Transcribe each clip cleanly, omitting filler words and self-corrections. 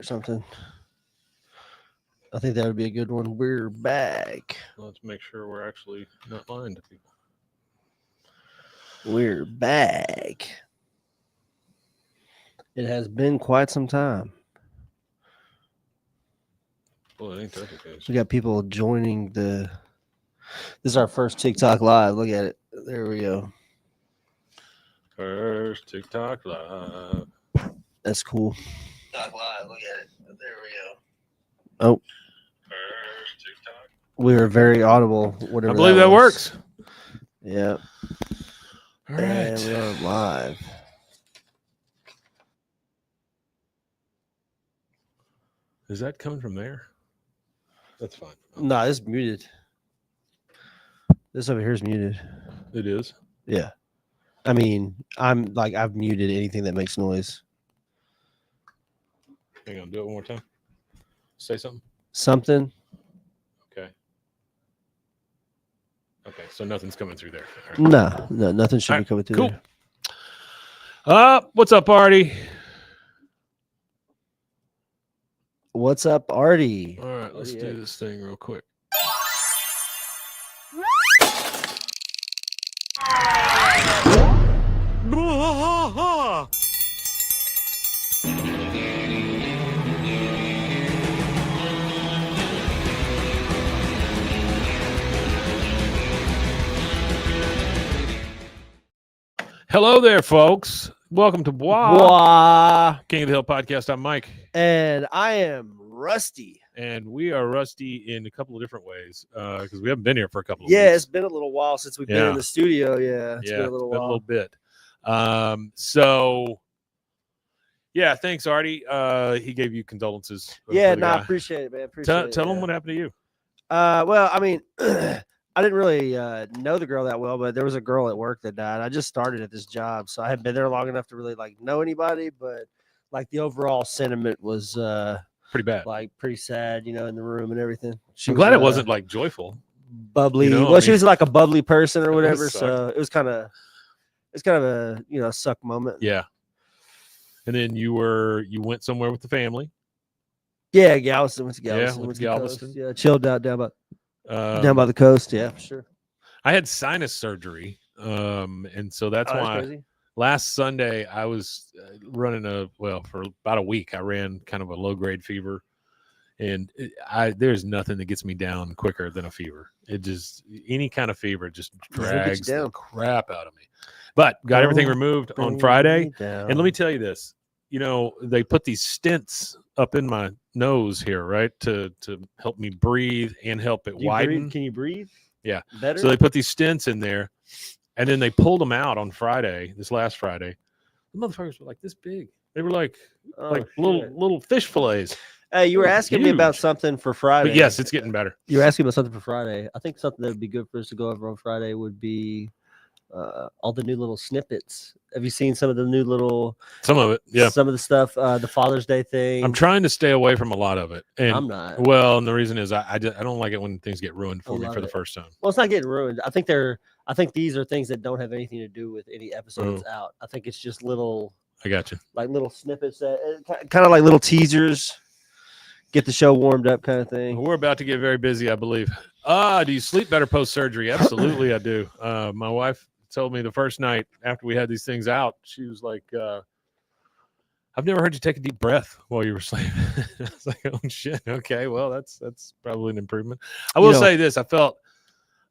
or something. I think that would be a good one. We're back. Let's make sure we're actually not lying to people. We're back. It has been quite some time. Well, it ain't that the case. We got people joining the. This is our first TikTok live. Look at it. There we go. First TikTok live. That's cool. TikTok live. Look at it. There we go. Oh. First TikTok. We are very audible. Whatever. I believe that was. works. Yeah. All And right. we're live. Is that coming from there? That's fine. No, this is muted. This over here is muted. It is. Yeah. I mean, I've muted anything that makes noise. Hang on. Do it one more time. Say something. Something. Okay. Okay. So nothing's coming through there. All right. No, nothing should be coming through Cool. there. What's up, Artie? What's up, Artie? All right. Let's do this thing real quick. Hello there, folks. Welcome to BWAAA, King of the Hill podcast. I'm Mike. And I am Rusty. And we are rusty in a couple of different ways because we haven't been here for a couple of Yeah, weeks. it's been a little while since we've been in the studio. Yeah, it's been a little while. A little bit. Yeah, thanks, Artie. He gave you condolences. Yeah, I appreciate it, man. Tell him what happened to you. Well, I mean, I didn't really know the girl that well, but there was a girl at work that died. I just started at this job, so I hadn't been there long enough to really know anybody, but the overall sentiment was pretty bad, pretty sad, in the room and everything. I'm glad it wasn't joyful, bubbly. She was like a bubbly person or whatever, so it was kind of a suck moment. Yeah. And then you went somewhere with the family. Yeah, Galveston. Went to Galveston. Yeah, went to Galveston. Yeah, chilled out down by the coast. Yeah, for sure. I had sinus surgery, and so that's why crazy. Last Sunday I was running for about a week. I ran kind of a low grade fever, and there's nothing that gets me down quicker than a fever. It just any kind of fever just drags the crap out of me. But got everything removed on Friday, and let me tell you this: they put these stents up in my nose here, right, to help me breathe and help it widen. Can you breathe? Yeah. Better. So they put these stents in there, and then they pulled them out on Friday. This last Friday, the motherfuckers were like this big. They were like little fish fillets. Hey, you were asking me about something for Friday. But yes, it's getting better. You were asking about something for Friday. I think something that would be good for us to go over on Friday would be all the new little snippets. Have you seen some of the new little? Some of it, yeah. Some of the stuff, the Father's Day thing. I'm trying to stay away from a lot of it, and I'm not. Well, and the reason is I don't like it when things get ruined for me for the first time. Well, it's not getting ruined. I think these are things that don't have anything to do with any episodes out. I think it's just little. I got you. Like little snippets that kind of like little teasers. Get the show warmed up, kind of thing. We're about to get very busy, I believe. Do you sleep better post surgery? Absolutely, I do. My wife told me the first night after we had these things out, she was like, I've never heard you take a deep breath while you were sleeping. I was like, oh shit. Okay, well, that's probably an improvement. I will say this: I felt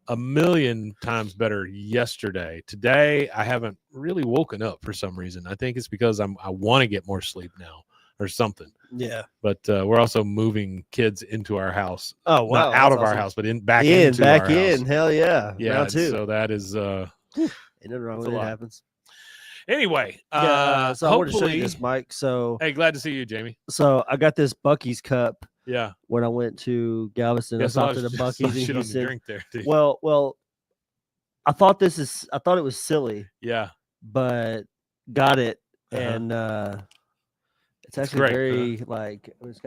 a million times better yesterday. Today, I haven't really woken up for some reason. I think it's because I want to get more sleep now or something. Yeah. But we're also moving kids into our house. Oh wow! Not out of our house, but back into our house. Hell yeah! Yeah. Round two. So that is. Ain't nothing wrong with it. Happens. Anyway, so I want to show you this, Mike. So hey, glad to see you, Jamie. So I got this Buc-ee's cup. Yeah. When I went to Galveston, I stopped at a Buc-ee's in Houston. Drink there, well, I thought it was silly. Yeah. But got it, and it's actually great, very it's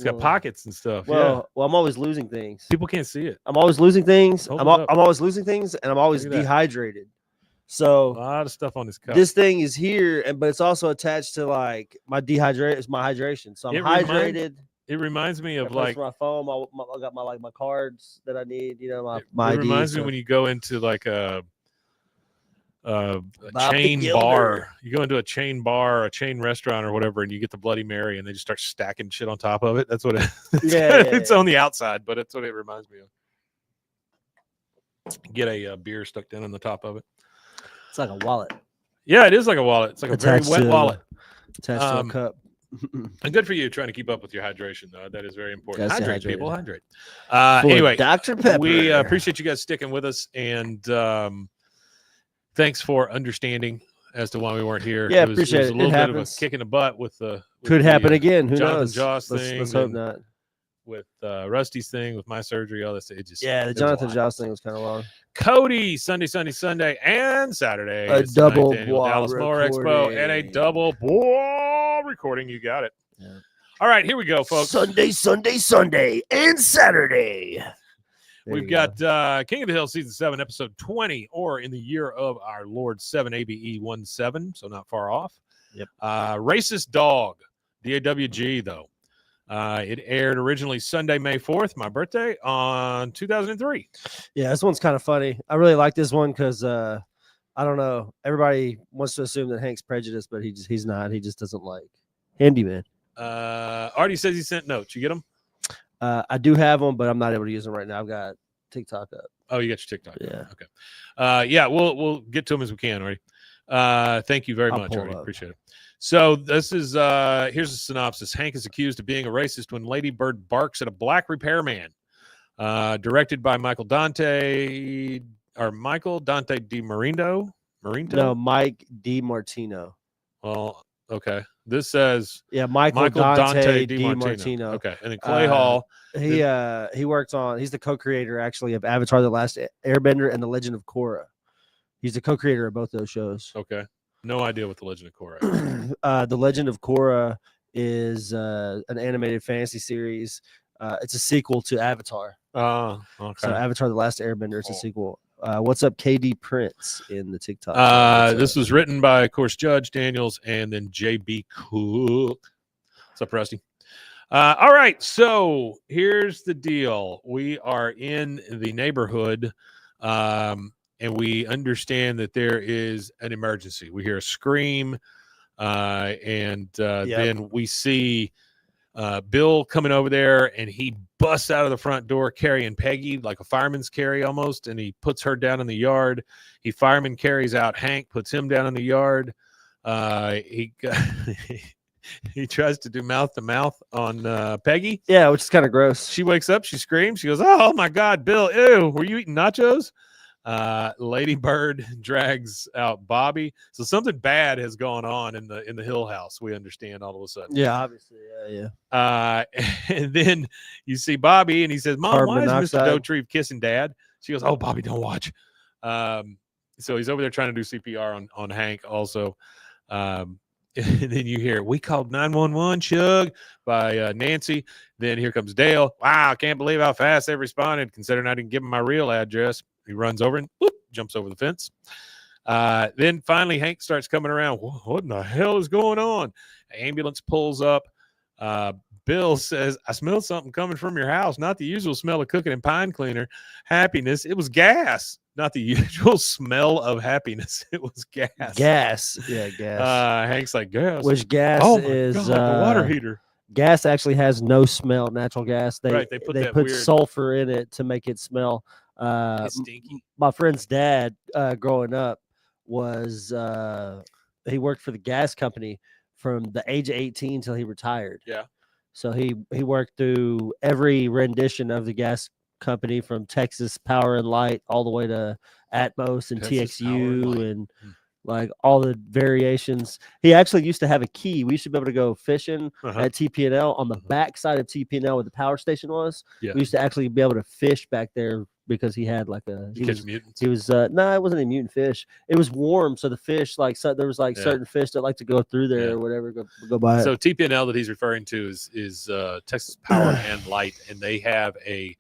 got pockets and stuff. Well, I'm always losing things. People can't see it. I'm always losing things. I'm always losing things, and I'm always dehydrated. So lot of stuff on this cup. this thing is here, but it's also attached to like my hydration. So I'm hydrated. It reminds me of like my phone. I got my cards that I need. You know, my It IDs, reminds me when you go into like a chain bar. You go into a chain bar, a chain restaurant, or whatever, and you get the Bloody Mary, and they just start stacking shit on top of it. That's what it. It's on the outside, but it's what it reminds me of. Get a beer stuck down on the top of it. It's like a wallet. Yeah, it is like a wallet. It's like a very wet wallet attached to a cup. And good for you trying to keep up with your hydration, though. That is very important. Hydrate, people. Hydrate. Anyway, Dr. Pepper. We appreciate you guys sticking with us, and thanks for understanding as to why we weren't here. Yeah, appreciate it. It was a little bit of a kick in the butt with the could happen again. Who Jonathan knows? Joss thing. Let's hope not. With Rusty's thing, with my surgery, all this. It just the Jonathan Joss thing was kind of long. Cody, Sunday, and Saturday. A double Dallas Mower Expo and a double BWAAA recording. You got it. Yeah. All right, here we go, folks. Sunday, and Saturday. We've got King of the Hill Season 7, Episode 20, or in the year of our Lord 7 ABE 17, so not far off. Yep. Racist Dog, DAWG, though. It aired originally Sunday, May 4th, my birthday, on 2003. Yeah, this one's kind of funny. I really like this one because I don't know. Everybody wants to assume that Hank's prejudiced, but he's not. He just doesn't like Handyman. Artie says he sent notes. You get them? I do have them, but I'm not able to use them right now. I've got TikTok up. Oh, you got your TikTok. Yeah. Okay. Yeah, we'll get to them as we can, Artie. Thank you very much, Artie. Appreciate it. So this is here's a synopsis. Hank is accused of being a racist when Lady Bird barks at a black repairman. Directed by Michael Dante DiMarino. No, Mike DiMartino. Well, okay. This says Michael Dante DiMartino. Okay, and then Clay Hall. He works on. He's the co-creator actually of Avatar: The Last Airbender and The Legend of Korra. He's the co-creator of both those shows. Okay. No idea what The Legend of Korra is. The Legend of Korra is an animated fantasy series. It's a sequel to Avatar. Oh, okay. So Avatar: The Last Airbender is a sequel. What's up, KD Prince in the TikTok? This was written by, of course, Judge Daniels and then JB Cook. What's up, Rusty? All right, so here's the deal. We are in the neighborhood. And we understand that there is an emergency. We hear a scream, and then we see Bill coming over there, and he busts out of the front door carrying Peggy, like a fireman's carry almost, and he puts her down in the yard. He fireman carries out Hank, puts him down in the yard. He tries to do mouth-to-mouth on Peggy. Yeah, which is kind of gross. She wakes up, she screams, she goes, "Oh, my God, Bill, ew, were you eating nachos?" Lady Bird drags out Bobby. So something bad has gone on in the Hill house. We understand all of a sudden. Yeah, obviously. Yeah. And then you see Bobby and he says, "Mom, Carbon why monoxide. is Mr. Dotrieve kissing Dad?" She goes, "Oh, Bobby, don't watch." So he's over there trying to do CPR on Hank also. And then you hear, "We called 911, Chug," by Nancy. Then here comes Dale. "Wow, I can't believe how fast they responded, considering I didn't give him my real address." He runs over and whoop, jumps over the fence. Then finally, Hank starts coming around. "What in the hell is going on?" An ambulance pulls up. Bill says, "I smelled something coming from your house. Not the usual smell of cooking and pine cleaner. Happiness. It was gas. Not the usual smell of happiness. It was gas." Gas. Yeah, gas. Hank's like, "Gas." Which gas is God, the water heater. Gas actually has no smell. Natural gas. They put weird sulfur in it to make it smell. It's stinky. My friend's dad, growing up, was he worked for the gas company from the age of 18 till he retired. Yeah. So he worked through every rendition of the gas company, from Texas Power and Light all the way to Atmos and Texas TXU and like all the variations. He actually used to have a key. We used to be able to go fishing at TP&L on the back side of TP&L where the power station was. Yeah. We used to actually be able to fish back there because he had like a mutants. He was no, it wasn't a mutant fish. It was warm, so the fish there was certain fish that like to go through there or whatever, go by it. So TP&L that he's referring to is Texas Power and Light, and they have a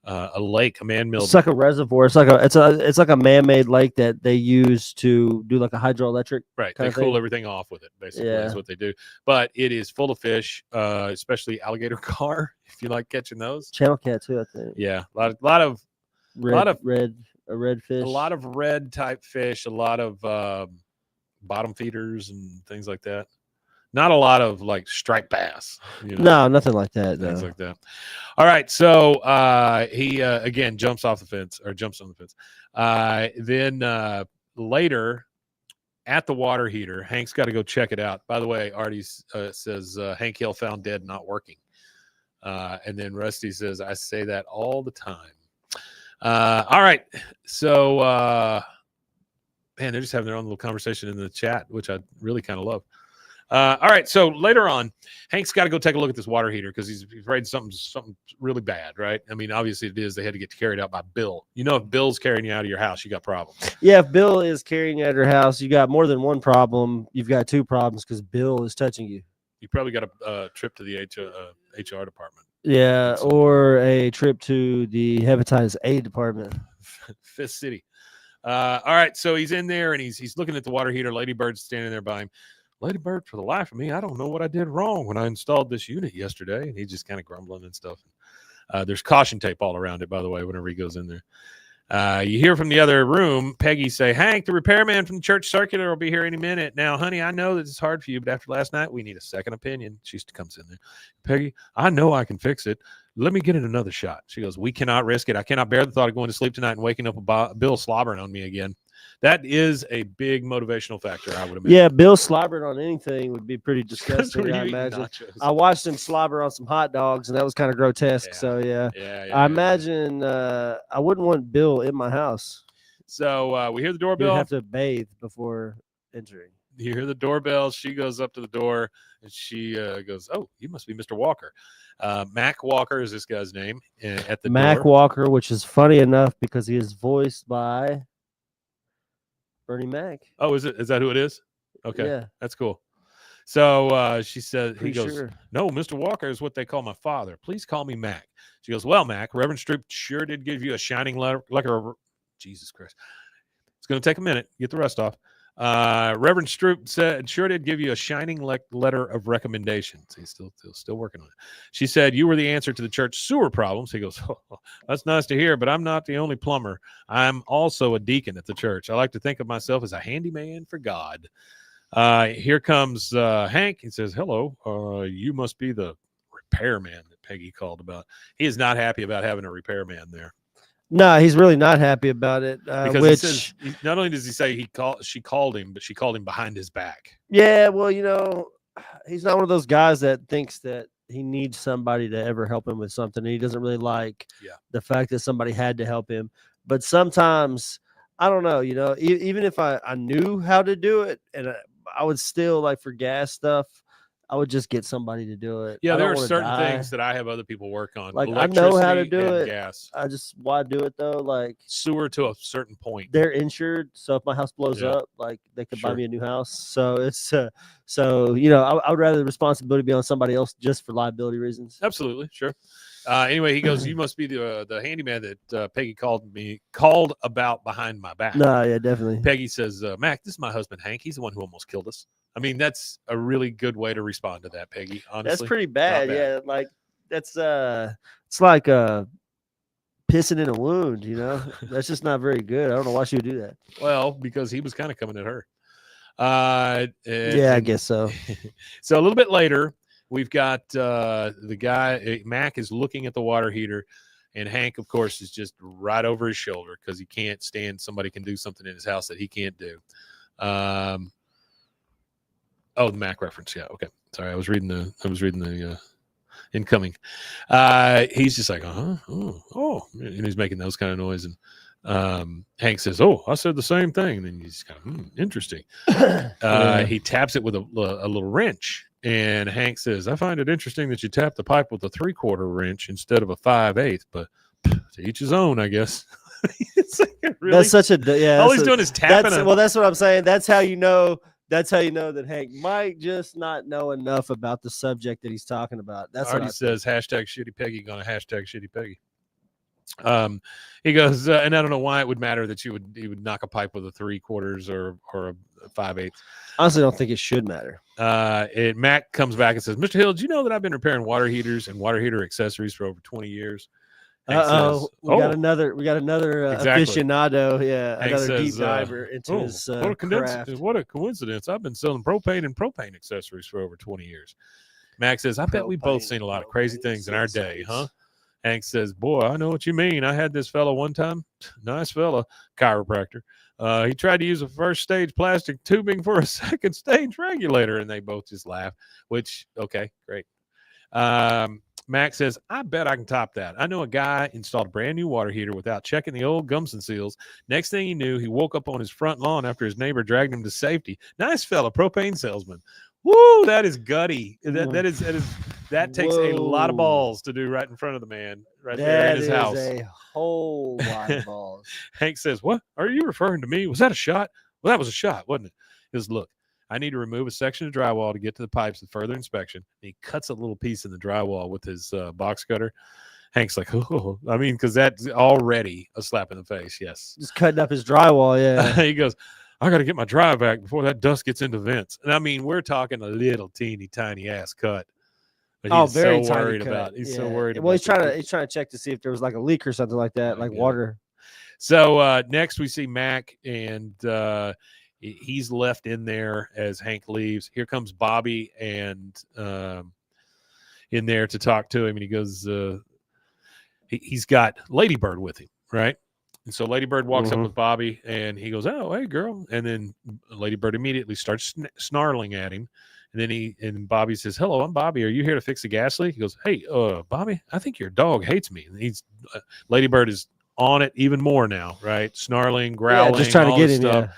a lake, a man-made. It's like a reservoir. It's like a man-made lake that they use to do like a hydroelectric. Right. Kind They of cool thing. everything off with it, basically, Yeah. is what they do. But it is full of fish, especially alligator gar, if you like catching those. Channel cat too, I think. Yeah. A lot of red fish. a lot of red type fish, a lot of bottom feeders and things like that. Not a lot of like striped bass. No, nothing like that. Things No. like that. All right. So he again jumps on the fence. Then later at the water heater, Hank's got to go check it out. By the way, Artie says Hank Hill found dead, not working. And then Rusty says, I say that all the time. All right. So, man, they're just having their own little conversation in the chat, which I really kind of love. All right. So later on, Hank's got to go take a look at this water heater because he's afraid something really bad, right? I mean, obviously it is. They had to get carried out by Bill. If Bill's carrying you out of your house, you got problems. Yeah, if Bill is carrying you out of your house, you got more than one problem. You've got two problems because Bill is touching you. You probably got a trip to the HR department. Yeah, or a trip to the hepatitis A department. Fifth City. All right. So he's in there and he's looking at the water heater. Lady Bird's standing there by him. Lady Bird, for the life of me, I don't know what I did wrong when I installed this unit yesterday. And he's just kind of grumbling and stuff. There's caution tape all around it, by the way, whenever he goes in there. You hear from the other room, Peggy say, Hank, the repairman from the church circular will be here any minute. Now, honey, I know that it's hard for you, but after last night, we need a second opinion. She comes in there. Peggy, I know I can fix it. Let me get it another shot. She goes, we cannot risk it. I cannot bear the thought of going to sleep tonight and waking up Bill slobbering on me again. That is a big motivational factor, I would imagine. Yeah, Bill slobbering on anything would be pretty disgusting, I imagine. Nachos. I watched him slobber on some hot dogs, and that was kind of grotesque. Yeah. So, yeah. I imagine I wouldn't want Bill in my house. So we hear the doorbell. You have to bathe before entering. You hear the doorbell. She goes up to the door, and she goes, oh, you must be Mr. Walker. Mac Walker is this guy's name at the Mac door. Walker, which is funny enough because he is voiced by Bernie Mac. Oh, is that who it is? Okay, yeah, that's cool. So she said, he goes, sure. No, Mr. Walker is what they call my father. Please call me Mac. She goes, well, Mac, Reverend Stroop sure did give you a shining letter. Jesus Christ. It's going to take a minute. Get the rest off. Reverend Stroop said, sure did give you a shining letter of recommendation. He's still working on it. She said, you were the answer to the church sewer problems. He goes, oh, that's nice to hear, but I'm not the only plumber. I'm also a deacon at the church. I like to think of myself as a handyman for God. Here comes Hank. He says, hello. You must be the repairman that Peggy called about. He is not happy about having a repairman there. No, he's really not happy about it. Because he says, not only does he say she called him, but she called him behind his back. Yeah, well, he's not one of those guys that thinks that he needs somebody to ever help him with something. He doesn't really like the fact that somebody had to help him. But sometimes, I don't know, even if I knew how to do it, and I would still, like, for gas stuff, I would just get somebody to do it. Yeah, there are certain things that I have other people work on. Like, I know how to do it. Gas. Why do it though? Like, sewer to a certain point. They're insured, so if my house blows up, like, they could buy me a new house. So it's I would rather the responsibility be on somebody else just for liability reasons. Absolutely, sure. Anyway, he goes, you must be the handyman that Peggy called about behind my back. No, yeah, definitely. Peggy says, Mac, this is my husband, Hank. He's the one who almost killed us. I mean, that's a really good way to respond to that, Peggy. Honestly, that's pretty bad. Yeah, like that's it's like pissing in a wound. That's just not very good. I don't know why she would do that. Well, because he was kind of coming at her. Yeah, I guess so. So a little bit later, we've got the guy, Mac, is looking at the water heater, and Hank, of course, is just right over his shoulder because he can't stand somebody can do something in his house that he can't do. Oh, the Mac reference. Yeah. Okay. Sorry. I was reading the incoming. He's just like, oh, and he's making those kind of noise. And Hank says, oh, I said the same thing. And then he's kind of, interesting. He taps it with a little wrench. And Hank says, I find it interesting that you tap the pipe with a 3/4 wrench instead of a 5/8, but to each his own, I guess. It's like, really? That's such a, all he's doing is tapping. Well, that's what I'm saying. That's how you know that Hank might just not know enough about the subject that he's talking about. That's Artie says, hashtag shitty Peggy, gonna hashtag shitty Peggy. He goes, and I don't know why it would matter that you would knock a pipe with a 3/4 or a 5/8. Honestly, don't think it should matter. Mac comes back and says, Mr. Hill, do you know that I've been repairing water heaters and water heater accessories for over 20 years? Hank says, We got another Exactly. aficionado. Yeah, Hank another says, deep diver into his craft. what a coincidence. I've been selling propane and propane accessories for over 20 years. Mac says, I bet we've both seen a lot of crazy things in our day, huh? Hank says, boy, I know what you mean. I had this fella one time. Nice fella, chiropractor. He tried to use a first stage plastic tubing for a second stage regulator, and they both just laugh, which, okay, great. Max says, I bet I can top that. I know a guy installed a brand new water heater without checking the old gums and seals. Next thing he knew, he woke up on his front lawn after his neighbor dragged him to safety. Nice fella, propane salesman. Woo, that is gutty. That takes a lot of balls to do right in front of the man, right there in his house. That is a whole lot of balls. Hank says, what? Are you referring to me? Was that a shot? Well, that was a shot, wasn't it? He goes, look, I need to remove a section of drywall to get to the pipes and further inspection. And he cuts a little piece in the drywall with his box cutter. Hank's like, oh, I mean, because that's already a slap in the face. Yes. Just cutting up his drywall. Yeah. He goes, I got to get my drive back before that dust gets into vents. And I mean, we're talking a little teeny tiny ass cut. But he's very so tiny worried cut. about. He's so worried. Well, he's trying to check to see if there was like a leak or something like that, like water. So next we see Mac, and he's left in there as Hank leaves. Here comes Bobby and in there to talk to him, and he goes, he's got Ladybird with him, right? And so Ladybird walks up with Bobby, and he goes, oh, hey, girl. And then Ladybird immediately starts snarling at him. And then Bobby says, hello, I'm Bobby. Are you here to fix the gas leak? He goes, hey, Bobby, I think your dog hates me. And Ladybird is on it even more now, right? Snarling, growling, just trying to get him. Stuff.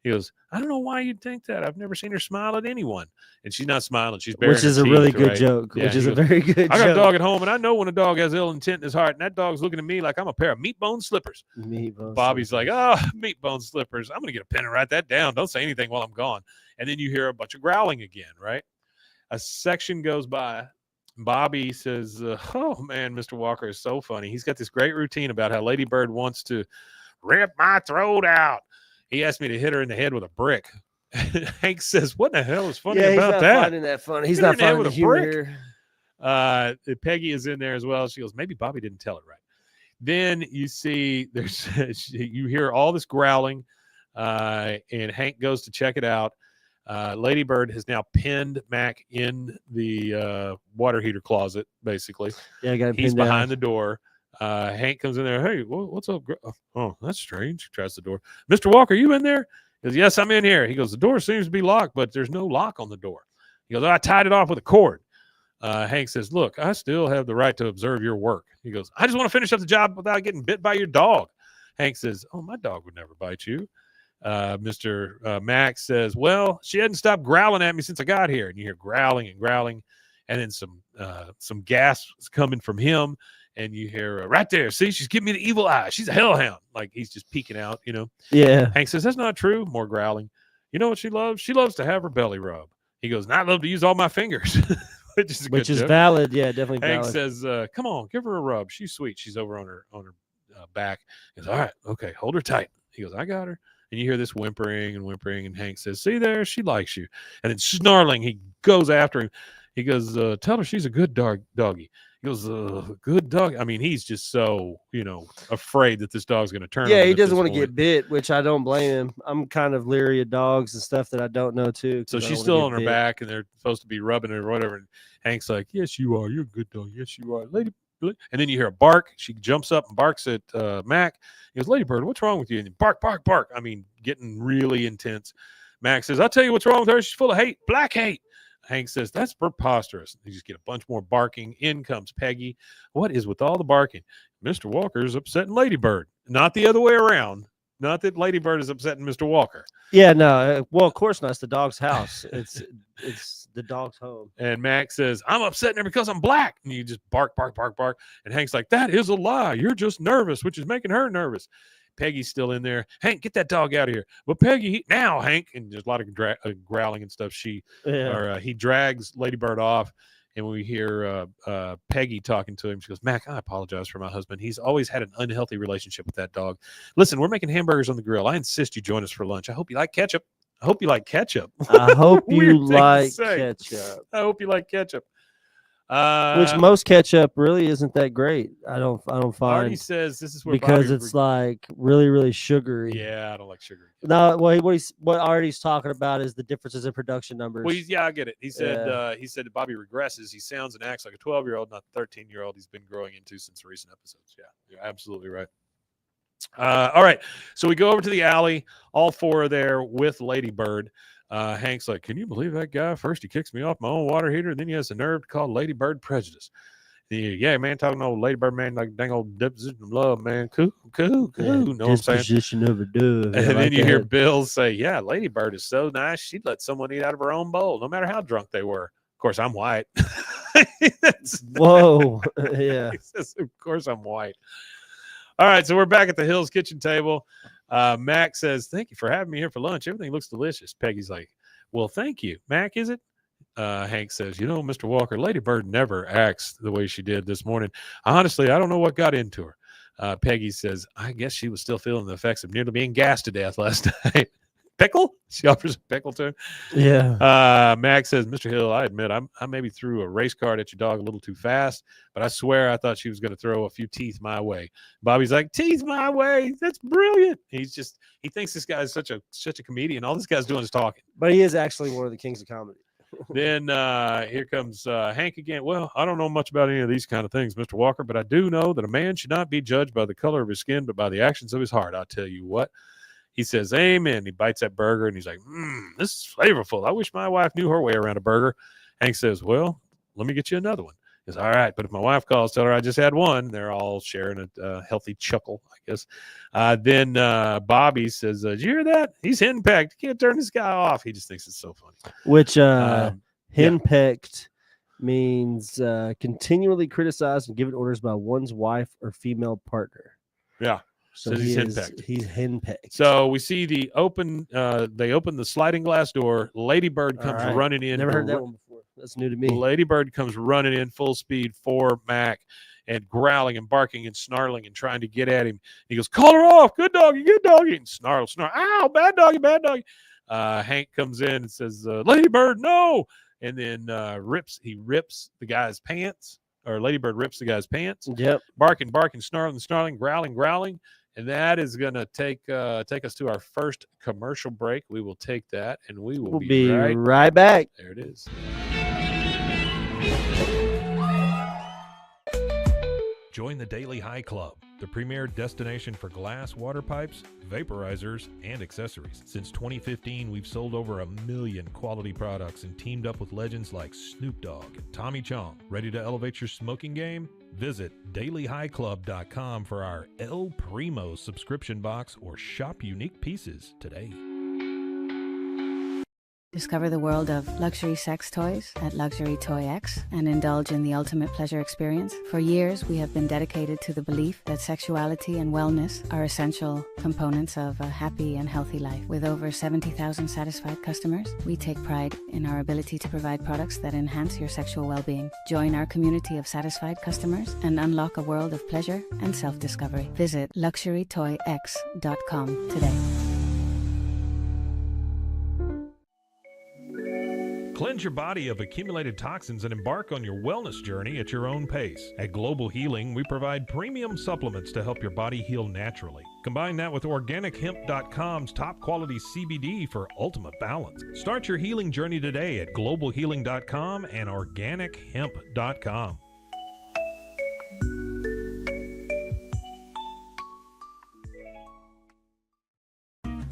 He goes, I don't know why you'd think that. I've never seen her smile at anyone. And she's not smiling. She's baring Which is her a teeth, really good right? joke. Yeah, which is a very good joke. I got a dog at home, and I know when a dog has ill intent in his heart, and that dog's looking at me like I'm a pair of meat bone slippers. Bobby's like, oh, meat bone slippers. I'm going to get a pen and write that down. Don't say anything while I'm gone. And then you hear a bunch of growling again, right? A section goes by. Bobby says, oh, man, Mr. Walker is so funny. He's got this great routine about how Ladybird wants to rip my throat out. He asked me to hit her in the head with a brick. Hank says, what the hell is funny about that? He's not finding that funny. He's not finding the humor here. Peggy is in there as well. She goes, maybe Bobby didn't tell it right. Then you see you hear all this growling, and Hank goes to check it out. Ladybird has now pinned Mac in the water heater closet, basically. Yeah, I got him He's pinned behind down. the door. Hank comes in there. Hey, what's up? Oh, that's strange. He tries the door. Mr. Walker, you in there? He goes, yes, I'm in here. He goes, the door seems to be locked, but there's no lock on the door. He goes, I tied it off with a cord. Hank says, look, I still have the right to observe your work. He goes, I just want to finish up the job without getting bit by your dog. Hank says, oh, my dog would never bite you. Mr. Max says, well, she hadn't stopped growling at me since I got here. And you hear growling and growling, and then some gas is coming from him. And you hear right there, see, she's giving me the evil eye. She's a hellhound. Like he's just peeking out, you know. Yeah. Hank says, that's not true. More growling. You know what she loves? She loves to have her belly rub. He goes, and I love to use all my fingers. which is valid. Yeah, definitely Hank valid. says, come on, give her a rub. She's sweet. She's over on her back. He goes, all right, okay, hold her tight. He goes, I got her. And you hear this whimpering, and Hank says, see there, she likes you. And then snarling, he goes after him. He goes, tell her she's a good doggy. He goes, good dog. I mean, he's just so, afraid that this dog's going to turn. Yeah, he doesn't want to get bit, which I don't blame him. I'm kind of leery of dogs and stuff that I don't know, too. So she's still on her back, and they're supposed to be rubbing her or whatever. And Hank's like, yes, you are. You're a good dog. Yes, you are. Lady. And then you hear a bark. She jumps up and barks at Mac. He goes, Ladybird, what's wrong with you? And bark, bark, bark. I mean, getting really intense. Mac says, I'll tell you what's wrong with her. She's full of hate, black hate. Hank says, that's preposterous. You just get a bunch more barking. In comes Peggy. What is with all the barking? Mr. Walker's upsetting Ladybird. Not the other way around. Not that Ladybird is upsetting Mr. Walker. Yeah, no. Well, of course not. It's the dog's house. It's the dog's home. And Max says, I'm upsetting her because I'm black. And you just bark, bark, bark, bark. And Hank's like, that is a lie. You're just nervous, which is making her nervous. Peggy's still in there. Hank, get that dog out of here. But Peggy, now, Hank. And there's a lot of growling and stuff. He drags Ladybird off. And we hear Peggy talking to him. She goes, Mac, I apologize for my husband. He's always had an unhealthy relationship with that dog. Listen, we're making hamburgers on the grill. I insist you join us for lunch. I hope you like ketchup. I hope you like ketchup. I hope you Weird thing to like say. ketchup. I hope you like ketchup. Which most ketchup really isn't that great. I don't Artie find, says this is where because Bobby it's like really, really sugary. Yeah, I don't like sugar. No, what Artie's talking about is the differences in production numbers. Well, yeah, I get it. He said that Bobby regresses. He sounds and acts like a 12-year-old, not the 13-year-old he's been growing into since recent episodes. Yeah, you're absolutely right. All right, so we go over to the alley. All four are there with Lady Bird. Hank's like, can you believe that guy? First he kicks me off my own water heater, and then he has the nerve to call Lady Bird prejudice. Yeah, man, talking to old Lady Bird, man, like dang old deposition of love, man. Cool. Know what I'm saying? Disposition of a dove. And then you hear Bill say, yeah, Lady Bird is so nice, she'd let someone eat out of her own bowl, no matter how drunk they were. Of course, I'm white. Whoa. Yeah. He says, of course, I'm white. All right, so we're back at the Hills kitchen table. Mac says, thank you for having me here for lunch. Everything looks delicious. Peggy's like, well, thank you. Mac, is it? Hank says, you know, Mr. Walker, Lady Bird never acts the way she did this morning. Honestly, I don't know what got into her. Peggy says, I guess she was still feeling the effects of nearly being gassed to death last night. Pickle? She offers a pickle to him. Yeah. Max says, Mr. Hill, I admit I maybe threw a race card at your dog a little too fast, but I swear I thought she was going to throw a few teeth my way. Bobby's like, teeth my way? That's brilliant. He thinks this guy is such a comedian. All this guy's doing is talking. But he is actually one of the kings of comedy. Then here comes Hank again. Well, I don't know much about any of these kind of things, Mr. Walker, but I do know that a man should not be judged by the color of his skin, but by the actions of his heart. I'll tell you what. He says, amen. He bites that burger, and he's like, this is flavorful. I wish my wife knew her way around a burger. Hank says, well, let me get you another one. He says, all right, but if my wife calls, tell her I just had one. They're all sharing a healthy chuckle, I guess. Then Bobby says, did you hear that? He's henpecked. Can't turn this guy off. He just thinks it's so funny. Which henpecked means continually criticized and given orders by one's wife or female partner. Yeah. So he's henpecked. He's henpecked. So we see they open the sliding glass door. Lady Bird comes running in. Never heard that one before. That's new to me. Lady Bird comes running in full speed for Mac and growling and barking and snarling and trying to get at him. He goes, call her off. Good doggy, good doggy. And snarl. Ow, bad doggy, bad doggy. Hank comes in and says, Lady Bird, no. And then rips the guy's pants, or Lady Bird rips the guy's pants. Yep. Barking, snarling, growling. And that is going to take us to our first commercial break. We will take that, and we'll be right back. There it is. Join the Daily High Club, the premier destination for glass water pipes, vaporizers, and accessories. Since 2015, we've sold over 1 million quality products and teamed up with legends like Snoop Dogg and Tommy Chong. Ready to elevate your smoking game? Visit dailyhighclub.com for our El Primo subscription box or shop unique pieces today. Discover the world of luxury sex toys at Luxury Toy X and indulge in the ultimate pleasure experience. For years, we have been dedicated to the belief that sexuality and wellness are essential components of a happy and healthy life. With over 70,000 satisfied customers, we take pride in our ability to provide products that enhance your sexual well-being. Join our community of satisfied customers and unlock a world of pleasure and self-discovery. Visit luxurytoyx.com today. Cleanse your body of accumulated toxins and embark on your wellness journey at your own pace. At Global Healing, we provide premium supplements to help your body heal naturally. Combine that with OrganicHemp.com's top quality CBD for ultimate balance. Start your healing journey today at GlobalHealing.com and OrganicHemp.com.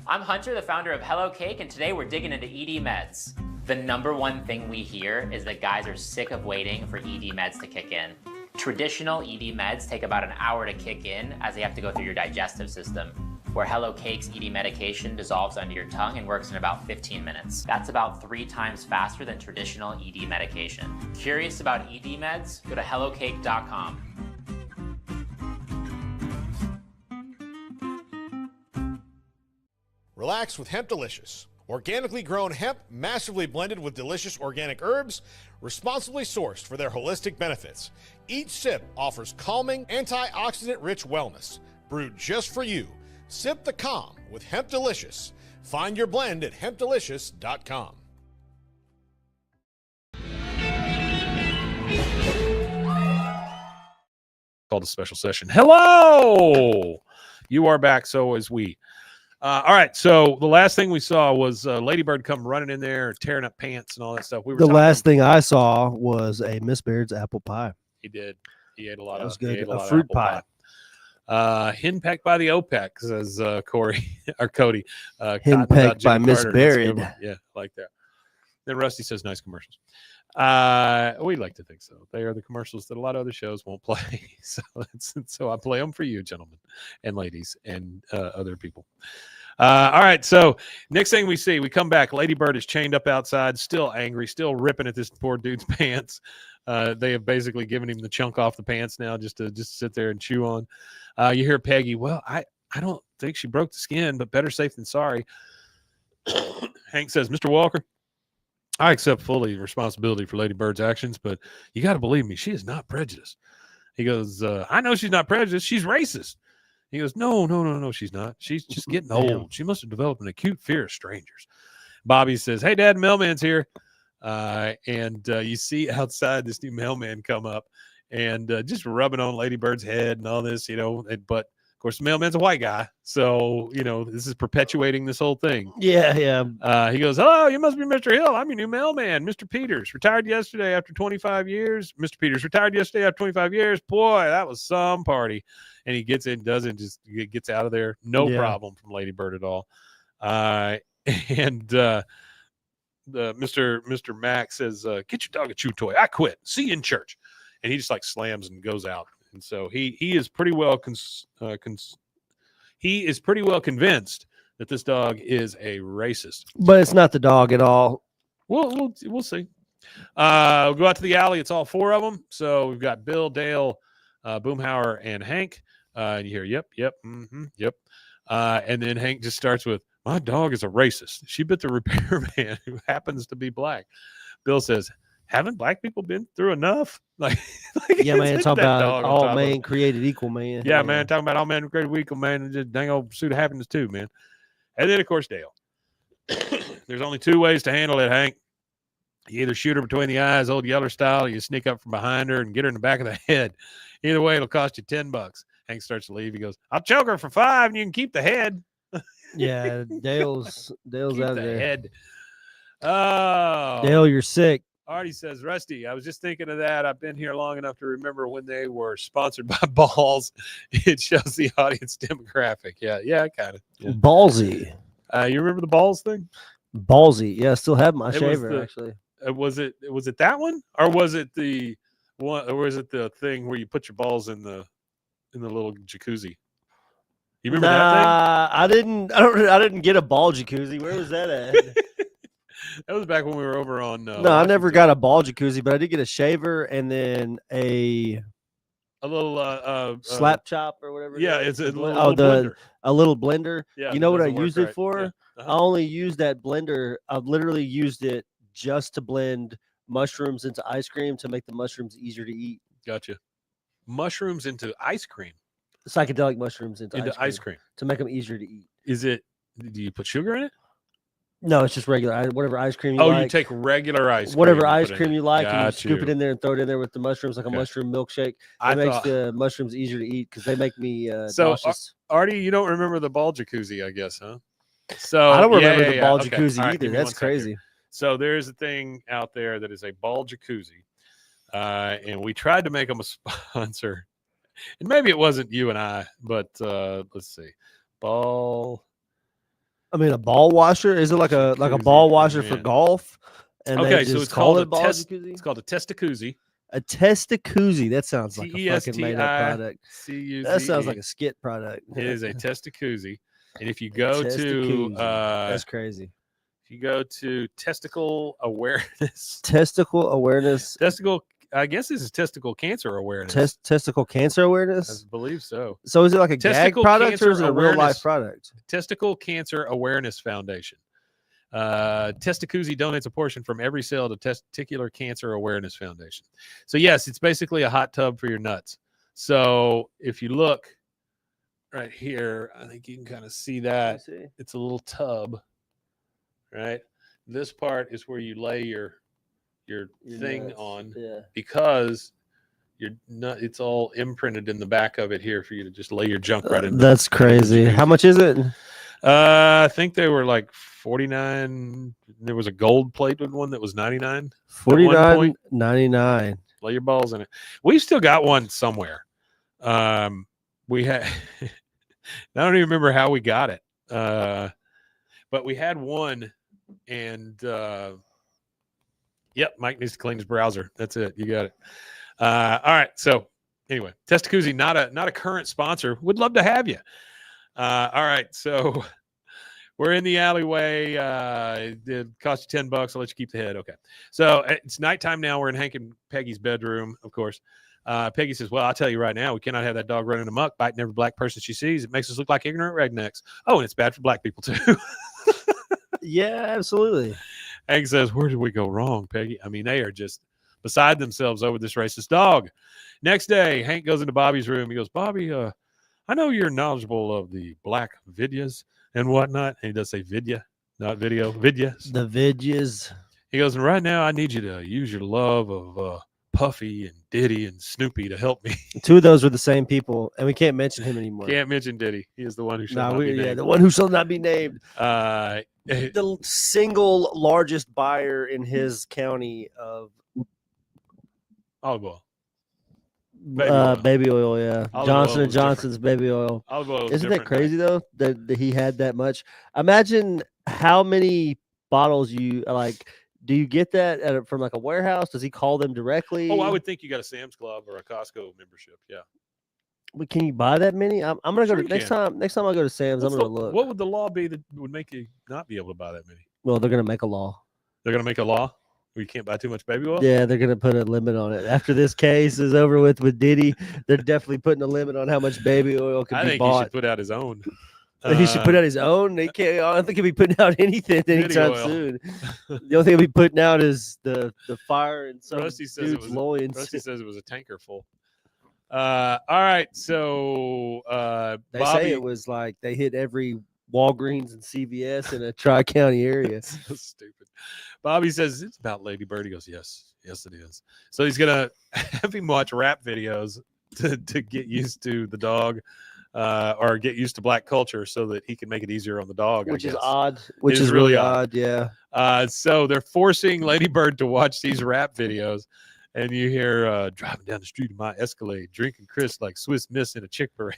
I'm Hunter, the founder of Hello Cake, and today we're digging into ED meds. The number one thing we hear is that guys are sick of waiting for ED meds to kick in. Traditional ED meds take about an hour to kick in as they have to go through your digestive system, where Hello Cake's ED medication dissolves under your tongue and works in about 15 minutes. That's about 3 times faster than traditional ED medication. Curious about ED meds? Go to hellocake.com. Relax with Hemp Delicious. Organically grown hemp, massively blended with delicious organic herbs, responsibly sourced for their holistic benefits. Each sip offers calming, antioxidant-rich wellness. Brewed just for you. Sip the calm with Hemp Delicious. Find your blend at hempdelicious.com. Called a special session. Hello! You are back, so is we. All right, so the last thing we saw was Ladybird come running in there, tearing up pants and all that stuff. The last thing I saw was a Miss Baird's apple pie. He did. He ate a lot That of was good. he ate A fruit apple pie. Henpecked by the OPEC, says Corey or Cody. Henpecked by Miss Baird. Yeah, like that. Then Rusty says nice commercials. We like to think so. They are the commercials that a lot of other shows won't play. So I play them for you, gentlemen and ladies and other people. All right. So next thing we see, we come back. Ladybird is chained up outside, still angry, still ripping at this poor dude's pants. They have basically given him the chunk off the pants now, just to sit there and chew on. You hear Peggy. Well, I don't think she broke the skin, but better safe than sorry. Hank says, Mr. Walker, I accept fully responsibility for Lady Bird's actions, but you got to believe me, she is not prejudiced. He goes, I know she's not prejudiced. She's racist. He goes, no, she's not. She's just getting old. She must have developed an acute fear of strangers. Bobby says, hey, Dad, mailman's here. And you see outside this new mailman come up and just rubbing on Lady Bird's head and all this, but of course, the mailman's a white guy. So, this is perpetuating this whole thing. Yeah. He goes, hello, you must be Mr. Hill. I'm your new mailman, Mr. Peters. Retired yesterday after 25 years. Mr. Peters retired yesterday after 25 years. Boy, that was some party. And he gets in, gets out of there. No problem from Lady Bird at all. The Mr. Max says, get your dog a chew toy. I quit. See you in church. And he just slams and goes out. And so he is pretty well convinced that this dog is a racist. But it's not the dog at all. We'll see. We'll go out to the alley. It's all four of them. So we've got Bill, Dale, Boomhauer, and Hank. And you hear, yep. And then Hank just starts with, my dog is a racist. She bit the repairman who happens to be black. Bill says, haven't black people been through enough? Yeah, man, talking about all man created equal, man. Yeah, man, talking about all man created equal, man, and just dang old pursuit of happiness too, man. And then, of course, Dale. There's only two ways to handle it, Hank. You either shoot her between the eyes, old Yeller style, or you sneak up from behind her and get her in the back of the head. Either way, it'll cost you $10. Hank starts to leave. He goes, I'll choke her for $5 and you can keep the head. Yeah, Dale's keep out of the there. Head. Oh. Dale, you're sick. Artie says, Rusty, I was just thinking of that. I've been here long enough to remember when they were sponsored by Balls. It shows the audience demographic. Yeah, kind of. Yeah. Ballsy. You remember the Balls thing? Ballsy. Yeah, I still have my shaver, actually. Was it that one? Or was it the one, or was it the thing where you put your balls in the little jacuzzi? You remember that thing? I didn't get a ball jacuzzi. Where was that at? That was back when we were over on. No, I never got a ball jacuzzi, but I did get a shaver and then a little slap chop or whatever. Yeah, it's a little blender. A little blender. Yeah, you know what I used it for? Yeah. Uh-huh. I only used that blender. I've literally used it just to blend mushrooms into ice cream to make the mushrooms easier to eat. Gotcha. Mushrooms into ice cream. Psychedelic mushrooms into ice cream to make them easier to eat. Do you put sugar in it? No, it's just regular. Whatever ice cream you like. Oh, you take regular ice cream. Whatever ice cream you like, and you scoop it in there and throw it in there with the mushrooms like a mushroom milkshake. It makes the mushrooms easier to eat because they make me nauseous. Artie, you don't remember the ball jacuzzi, I guess, huh? So I don't remember the ball jacuzzi right, either. That's crazy. So there's a thing out there that is a ball jacuzzi. And we tried to make them a sponsor. And maybe it wasn't you and I, but let's see. Ball. I mean, a ball washer? Is it like a ball washer for golf? And okay, so it's called a jacuzzi? It's called a testacuzzi. A testacuzzi. That sounds like a fucking made up product. That sounds like a skit product. It is a testacuzzi. And if you go to that's crazy. If you go to testicle awareness. I guess this is testicle cancer awareness. Testicle cancer awareness? I believe so. So is it like a gag product or is it a real life product? Testicle Cancer Awareness Foundation. Testacuzzi donates a portion from every sale to Testicular Cancer Awareness Foundation. So yes, it's basically a hot tub for your nuts. So if you look right here, I think you can kind of see that. It's a little tub, right? This part is where you lay your thing nuts on, because your nut, it's all imprinted in the back of it here for you to just lay your junk right in. That's crazy. How much is it? I think they were like 49. There was a gold plated one that was 99. 49.99. Lay your balls in it. We've still got one somewhere. We had I don't even remember how we got it. But we had one, and yep, Mike needs to clean his browser. That's it. You got it. All right. So anyway, Testacuzzi, not a current sponsor. Would love to have you. All right. So we're in the alleyway. It cost you $10. I'll let you keep the head. Okay. So it's nighttime now. We're in Hank and Peggy's bedroom, of course. Peggy says, well, I'll tell you right now, we cannot have that dog running amok, biting every black person she sees. It makes us look like ignorant rednecks. Oh, and it's bad for black people too. Yeah, absolutely. Hank says, where did we go wrong, Peggy? I mean, they are just beside themselves over this racist dog. Next day, Hank goes into Bobby's room. He goes, Bobby, I know you're knowledgeable of the black vidyas and whatnot. And he does say vidya, not video, vidyas. The vidyas. He goes, and right now I need you to use your love of Puffy and Diddy and Snoopy to help me. Two of those were the same people, and we can't mention him anymore. Can't mention Diddy. He is the one who shall not be named. Yeah, the one who shall not be named. The single largest buyer in his county of olive oil. Baby oil, yeah. Olive Johnson oil and Johnson's baby oil. Olive oil. Isn't that crazy though that he had that much? Imagine how many bottles you like. Do you get that from like a warehouse? Does he call them directly? Oh, I would think you got a Sam's Club or a Costco membership. Yeah. But can you buy that many? I'm gonna Sure go to next time I go to Sam's. I'm gonna look. What would the law be that would make you not be able to buy that many? Well, they're gonna make a law. They're gonna make a law where you can't buy too much baby oil. Yeah, they're gonna put a limit on it. After this case is over with Diddy, they're definitely putting a limit on how much baby oil can be bought. I think he should put out his own. He should put out his own. He can't. I don't think he'll be putting out anything anytime soon. The only thing he'll be putting out is the fire and some dude's loins. Rusty says it was a tanker full. All right, so they Bobby, say it was like they hit every Walgreens and CVS in a Tri-County area. So stupid. Bobby says it's about Lady Bird. He goes, yes, it is. So he's gonna have him watch rap videos to get used to the dog. Or get used to black culture so that he can make it easier on the dog, which is odd. Which is really odd, yeah. So they're forcing Lady Bird to watch these rap videos, and you hear driving down the street in my Escalade, drinking Chris like Swiss Miss in a chick parade.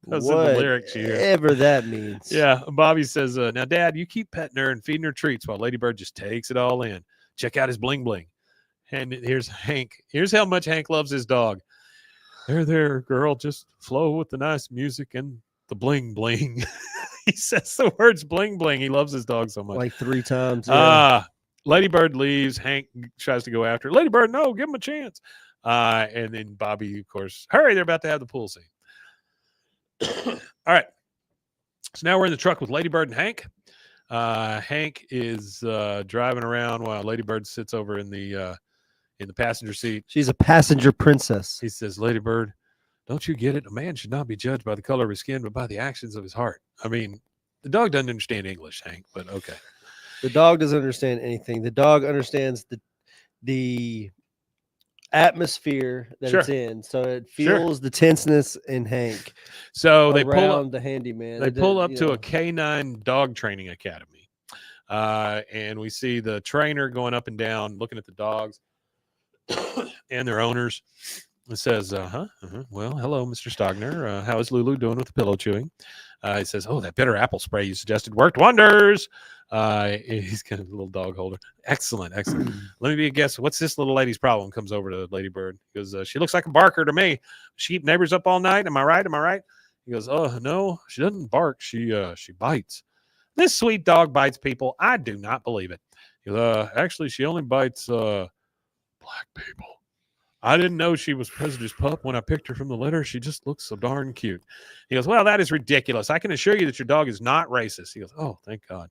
Those are the lyrics you hear. Whatever that means. Yeah. Bobby says, now, Dad, you keep petting her and feeding her treats while Lady Bird just takes it all in. Check out his bling bling. And here's Hank. Here's how much Hank loves his dog. There, girl, just flow with the nice music and the bling bling. He says the words bling bling. He loves his dog so much. Like 3 times. Yeah. Lady Bird leaves. Hank tries to go after her. Lady Bird, no, give him a chance. And then Bobby, of course, hurry, they're about to have the pool scene. All right. So now we're in the truck with Lady Bird and Hank. Hank is driving around while Lady Bird sits over in the passenger seat. She's a passenger princess. He says, Lady Bird, don't you get it? A man should not be judged by the color of his skin, but by the actions of his heart. I mean, the dog doesn't understand English, Hank, but okay. The dog doesn't understand anything. The dog understands the atmosphere that it's in. So it feels the tenseness in Hank. So they pull up the handyman. They pull up to a K9 dog training academy. And we see the trainer going up and down, looking at the dogs and their owners. It says, well, hello, Mr. Stogner. How is Lulu doing with the pillow chewing? He says, oh, that bitter apple spray you suggested worked wonders. He's kind of a little dog holder. Excellent. Let me be a guess. What's this little lady's problem? Comes over to Lady Bird. He goes, she looks like a barker to me. She keep neighbors up all night. Am I right? He goes, oh, no, she doesn't bark. She bites. This sweet dog bites people. I do not believe it. He goes, actually, she only bites black people. I didn't know she was President's pup when I picked her from the litter. She just looks so darn cute. He goes, well, that is ridiculous. I can assure you that your dog is not racist. He goes, oh, thank God.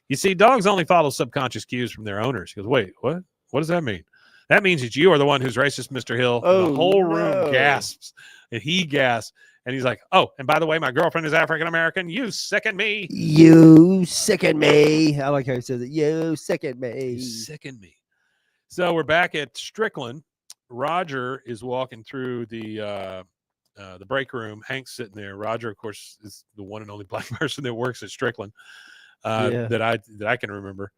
You see, dogs only follow subconscious cues from their owners. He goes, wait, what? What does that mean? That means that you are the one who's racist, Mr. Hill. Oh, the whole room no. gasps, and he gasps, and he's like, oh, and by the way, my girlfriend is African-American. You sicken me. You sicken me. I like how he says it. You sicken me. You sicken me. So we're back at Strickland. Roger is walking through the break room. Hank's sitting there. Roger, of course, is the one and only black person that works at Strickland that I can remember.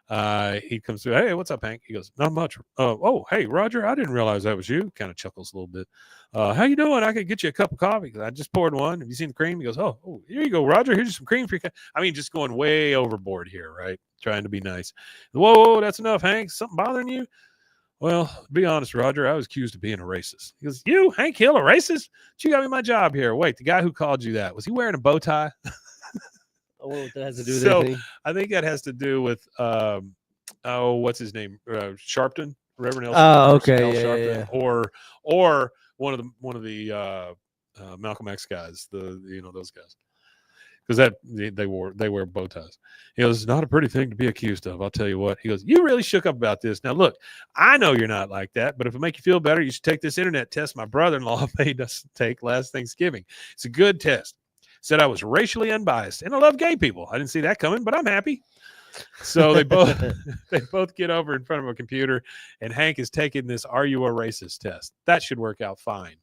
He comes through. Hey, what's up, Hank? He goes, not much. Oh, hey, Roger, I didn't realize that was you. Kind of chuckles a little bit. How you doing? I could get you a cup of coffee. I just poured one. Have you seen the cream? He goes, oh, here you go, Roger. Here's some cream for you. I mean, just going way overboard here, right? Trying to be nice. Whoa, that's enough, Hank. Something bothering you? Well, to be honest, Roger, I was accused of being a racist. He goes, you, Hank Hill, a racist? You got me my job here. Wait, the guy who called you that, was he wearing a bow tie? I wonder what that has to do with So anything. I think that has to do with what's his name? Sharpton, Reverend L. Oh, okay, L. yeah, Sharpton, yeah. or one of the Malcolm X guys, those guys, because they wear bow ties. He goes, it's not a pretty thing to be accused of. I'll tell you what. He goes, you really shook up about this. Now look, I know you're not like that, but if it make you feel better, you should take this internet test my brother-in-law made us take last Thanksgiving. It's a good test. Said I was racially unbiased, and I love gay people. I didn't see that coming, but I'm happy. So they both get over in front of a computer, and Hank is taking this "Are you a racist?" test. That should work out fine.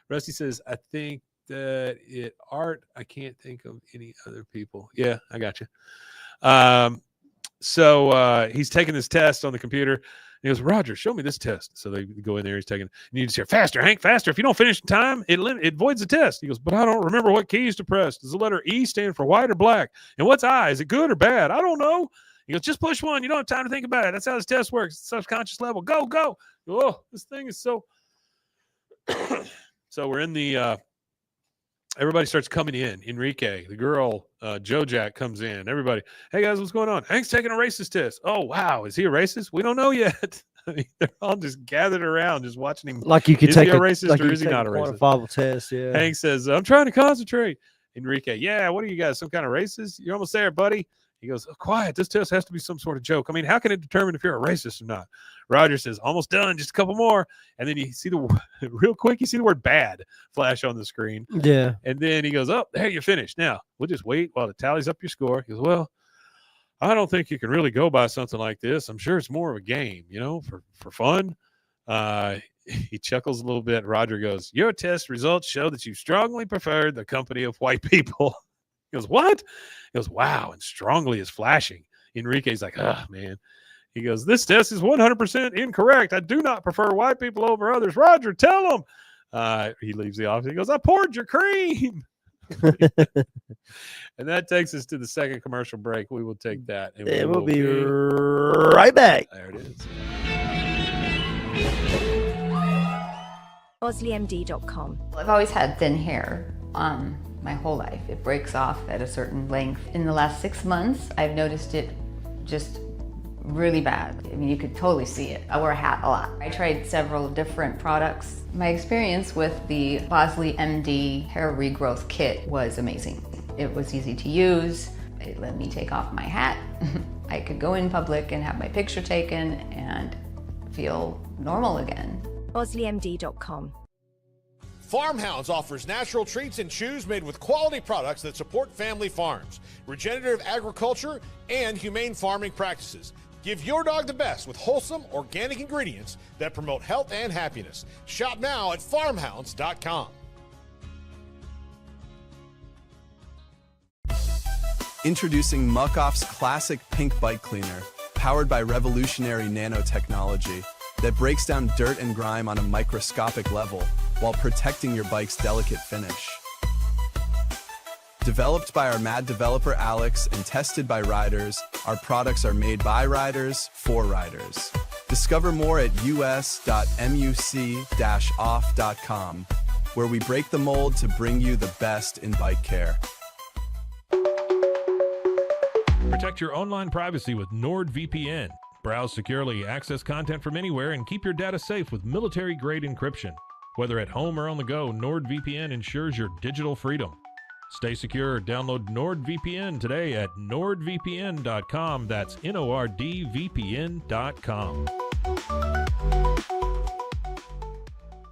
Rusty says, "I think that Art. I can't think of any other people." Yeah, I got you. So he's taking this test on the computer. He goes, Roger, show me this test. So they go in there. He's taking. And you just hear, faster, Hank, faster. If you don't finish in time, it voids the test. He goes, but I don't remember what keys to press. Does the letter E stand for white or black? And what's I? Is it good or bad? I don't know. He goes, just push one. You don't have time to think about it. That's how this test works. It's subconscious level. Go, go. Oh, this thing is so. So we're in the. Everybody starts coming in. Enrique, the girl, Joe Jack comes in. Everybody, hey guys, what's going on? Hank's taking a racist test. Oh, wow. Is he a racist? We don't know yet. I mean, they're all just gathered around, just watching him. Like you could is take he a racist like or is he not a racist? Quantifiable test, yeah. Hank says, I'm trying to concentrate. Enrique, yeah, what are you guys, some kind of racist? You're almost there, buddy. He goes, oh, quiet. This test has to be some sort of joke. I mean, how can it determine if you're a racist or not? Roger says, almost done. Just a couple more. And then you see real quick, you see the word bad flash on the screen. Yeah. And then he goes, oh, there, you're finished. Now, we'll just wait while it tallies up your score. He goes, well, I don't think you can really go by something like this. I'm sure it's more of a game, for fun. He chuckles a little bit. Roger goes, your test results show that you strongly preferred the company of white people. He goes, what? He goes, wow, and strongly is flashing. Enrique's like, oh, man. He goes, this test is 100% incorrect. I do not prefer white people over others. Roger, tell him. He leaves the office. He goes, I poured your cream. And that takes us to the second commercial break. We will take that. And we'll be right back. There it is. BWAAA.com. I've always had thin hair my whole life. It breaks off at a certain length. In the last 6 months, I've noticed it just really bad. I mean, you could totally see it. I wear a hat a lot. I tried several different products. My experience with the Bosley MD hair regrowth kit was amazing. It was easy to use. It let me take off my hat. I could go in public and have my picture taken and feel normal again. BWAAA.com. Farmhounds offers natural treats and chews made with quality products that support family farms, regenerative agriculture, and humane farming practices. Give your dog the best with wholesome, organic ingredients that promote health and happiness. Shop now at farmhounds.com. Introducing Muck Off's classic pink bike cleaner, powered by revolutionary nanotechnology that breaks down dirt and grime on a microscopic level while protecting your bike's delicate finish. Developed by our mad developer Alex and tested by riders, our products are made by riders for riders. Discover more at us.muc-off.com, where we break the mold to bring you the best in bike care. Protect your online privacy with NordVPN. Browse securely, access content from anywhere, and keep your data safe with military-grade encryption. Whether at home or on the go, NordVPN ensures your digital freedom. Stay secure. Download NordVPN today at nordvpn.com. That's NORDVPN.com.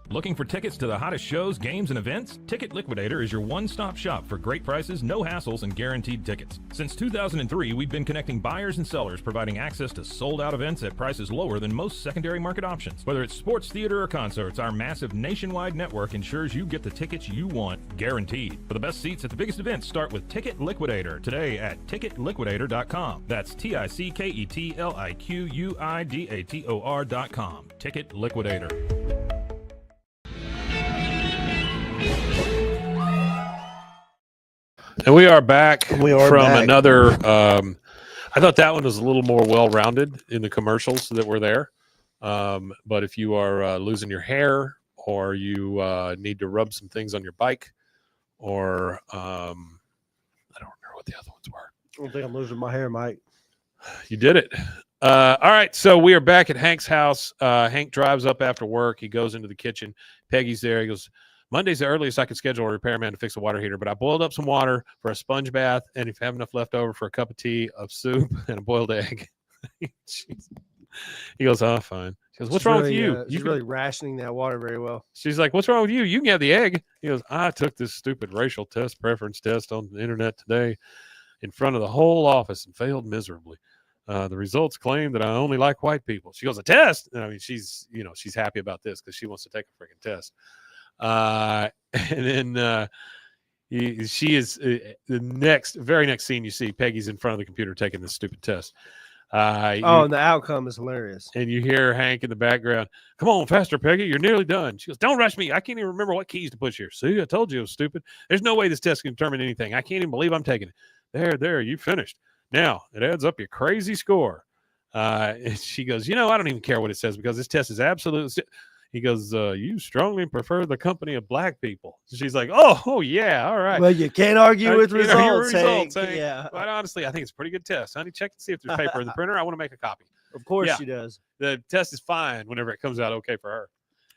Looking for tickets to the hottest shows, games, and events? Ticket Liquidator is your one-stop shop for great prices, no hassles, and guaranteed tickets. Since 2003, we've been connecting buyers and sellers, providing access to sold-out events at prices lower than most secondary market options. Whether it's sports, theater, or concerts, our massive nationwide network ensures you get the tickets you want, guaranteed. For the best seats at the biggest events, start with Ticket Liquidator today at ticketliquidator.com. That's TICKETLIQUIDATOR.com. Ticket Liquidator. And we are back from back. another. I thought that one was a little more well-rounded in the commercials that were there. But if you are losing your hair, or you need to rub some things on your bike, or I don't remember what the other ones were. I don't think I'm losing my hair, Mike. You did it. All right, so we are back at Hank's house. Hank drives up after work. He goes into the kitchen. Peggy's there. He goes, Monday's the earliest I could schedule a repairman to fix a water heater, but I boiled up some water for a sponge bath, and if you have enough left over for a cup of tea, of soup, and a boiled egg. He goes, oh, fine. She goes, what's wrong with you? She's really rationing that water very well. She's like, what's wrong with you? You can have the egg. He goes, I took this stupid racial preference test on the internet today in front of the whole office and failed miserably. The results claim that I only like white people. She goes, a test? And I mean, she's happy about this because she wants to take a freaking test. And then she is the very next scene you see Peggy's in front of the computer taking this stupid test. And the outcome is hilarious. And you hear Hank in the background, come on, faster, Peggy, you're nearly done. She goes, don't rush me. I can't even remember what keys to push here. See, I told you it was stupid. There's no way this test can determine anything. I can't even believe I'm taking it. There, you finished. Now, it adds up your crazy score. And she goes, I don't even care what it says because this test is absolute. He goes, you strongly prefer the company of black people. She's like, oh yeah, all right. Well, you can't argue with results, Hank. Yeah. Quite honestly, I think it's a pretty good test. Honey, check and see if there's paper in the printer. I want to make a copy. Of course Yeah. she does. The test is fine whenever it comes out okay for her.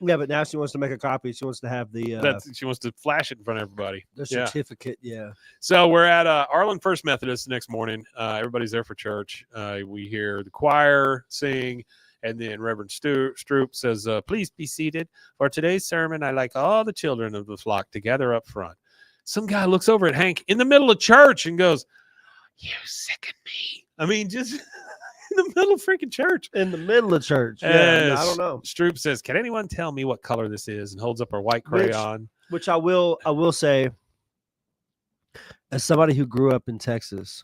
Yeah, but now she wants to make a copy. She wants to have the She wants to flash it in front of everybody. the certificate. Yeah. So we're at Arlen First Methodist the next morning. Everybody's there for church. We hear the choir sing, and then Reverend Stroop says, please be seated. For today's sermon, I'd like all the children of the flock to gather up front. Some guy looks over at Hank in the middle of church and goes, you sicken me. I mean, just in the middle of freaking church. In the middle of church. Yeah, I don't know. Stroop says, can anyone tell me what color this is? And holds up her white crayon. Which I will say, as somebody who grew up in Texas,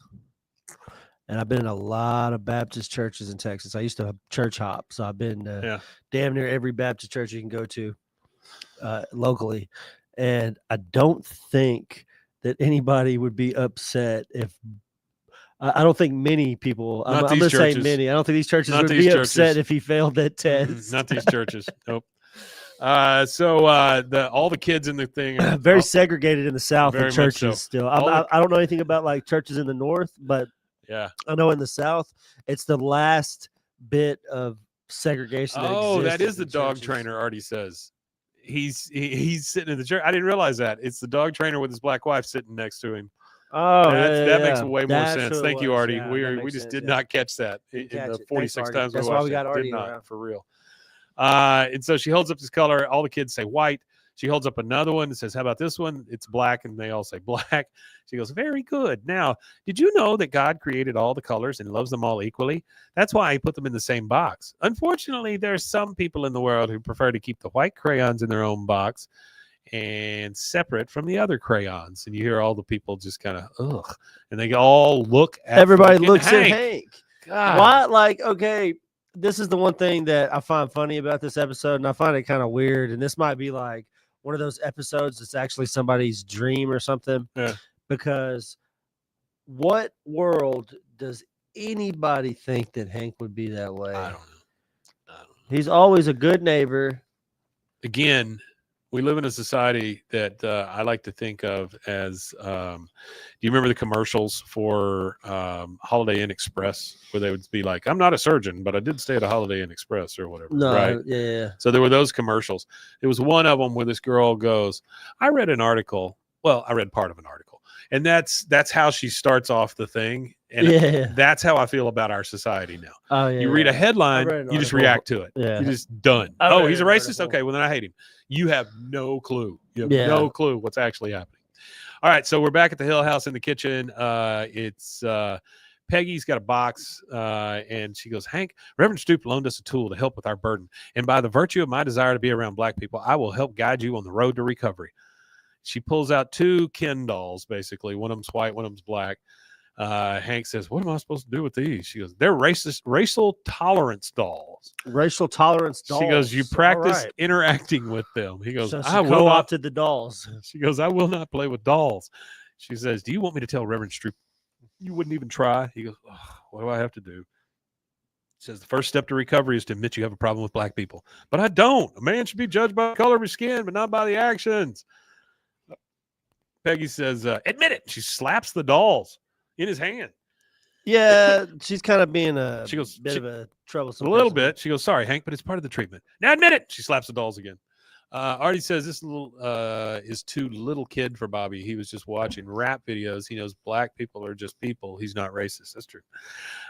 and I've been in a lot of Baptist churches in Texas. I used to church hop, so I've been to damn near every Baptist church you can go to locally. And I don't think that anybody would be upset if I don't think many people. I'm going to say many. I don't think these churches would be upset if he failed that test. Not these churches. Nope. So all the kids in the thing are very segregated in the South in churches so. still. I don't know anything about like churches in the North, but yeah, I know in the South it's the last bit of segregation. That is the dog trainer. Artie says he's sitting in the church. I didn't realize that it's the dog trainer with his black wife sitting next to him. Oh, that makes way more sense. Thank you, Artie. Yeah, we just did not catch that in the 46 times That's we why watched we got it. Artie Did not, around. for real. And so she holds up this color. All the kids say white. She holds up another one and says, how about this one? It's black. And they all say black. She goes, very good. Now, did you know that God created all the colors and loves them all equally? That's why he put them in the same box. Unfortunately, there's some people in the world who prefer to keep the white crayons in their own box and separate from the other crayons. And you hear all the people just kind of, ugh. And they all look at everybody looks Hank. at Hank. God. Why? Like, okay, this is the one thing that I find funny about this episode, and I find it kind of weird. And this might be like one of those episodes that's actually somebody's dream or something. Yeah. Because what world does anybody think that Hank would be that way? I don't know. He's always a good neighbor. Again, we live in a society that I like to think of as, do you remember the commercials for Holiday Inn Express where they would be like, I'm not a surgeon, but I did stay at a Holiday Inn Express or whatever. No, right? Yeah. So there were those commercials. There was one of them where this girl goes, I read an article. Well, I read part of an article. And that's how she starts off the thing. And that's how I feel about our society now. Oh yeah. You read a headline, read an you just article. react to it. Yeah. You're just done. I Oh, read he's a an racist? article. Okay, well then I hate him. You have no clue. You have Yeah. no clue what's actually happening. All right, so we're back at the Hill House in the kitchen. It's Peggy's got a box, and she goes, Hank, Reverend Stoop loaned us a tool to help with our burden. And by the virtue of my desire to be around black people, I will help guide you on the road to recovery. She pulls out 2 Ken dolls, basically. One of them's white, one of them's black. Hank says, what am I supposed to do with these? She goes, they're racial tolerance dolls. Racial tolerance dolls. She goes, you All practice right. interacting with them. He goes, So she I will not. co-opted the dolls. She goes, I will not play with dolls. She says, do you want me to tell Reverend Stroop you wouldn't even try? He goes, oh, what do I have to do? She says, the first step to recovery is to admit you have a problem with black people. But I don't. A man should be judged by the color of his skin, but not by the actions. Peggy says, admit it. She slaps the dolls in his hand. Yeah, she's kind of being a She goes, bit of a troublesome A little person. bit. She goes, sorry, Hank, but it's part of the treatment. Now admit it. She slaps the dolls again. Artie says this little is too little kid for Bobby. He was just watching rap videos. He knows black people are just people. He's not racist. That's true.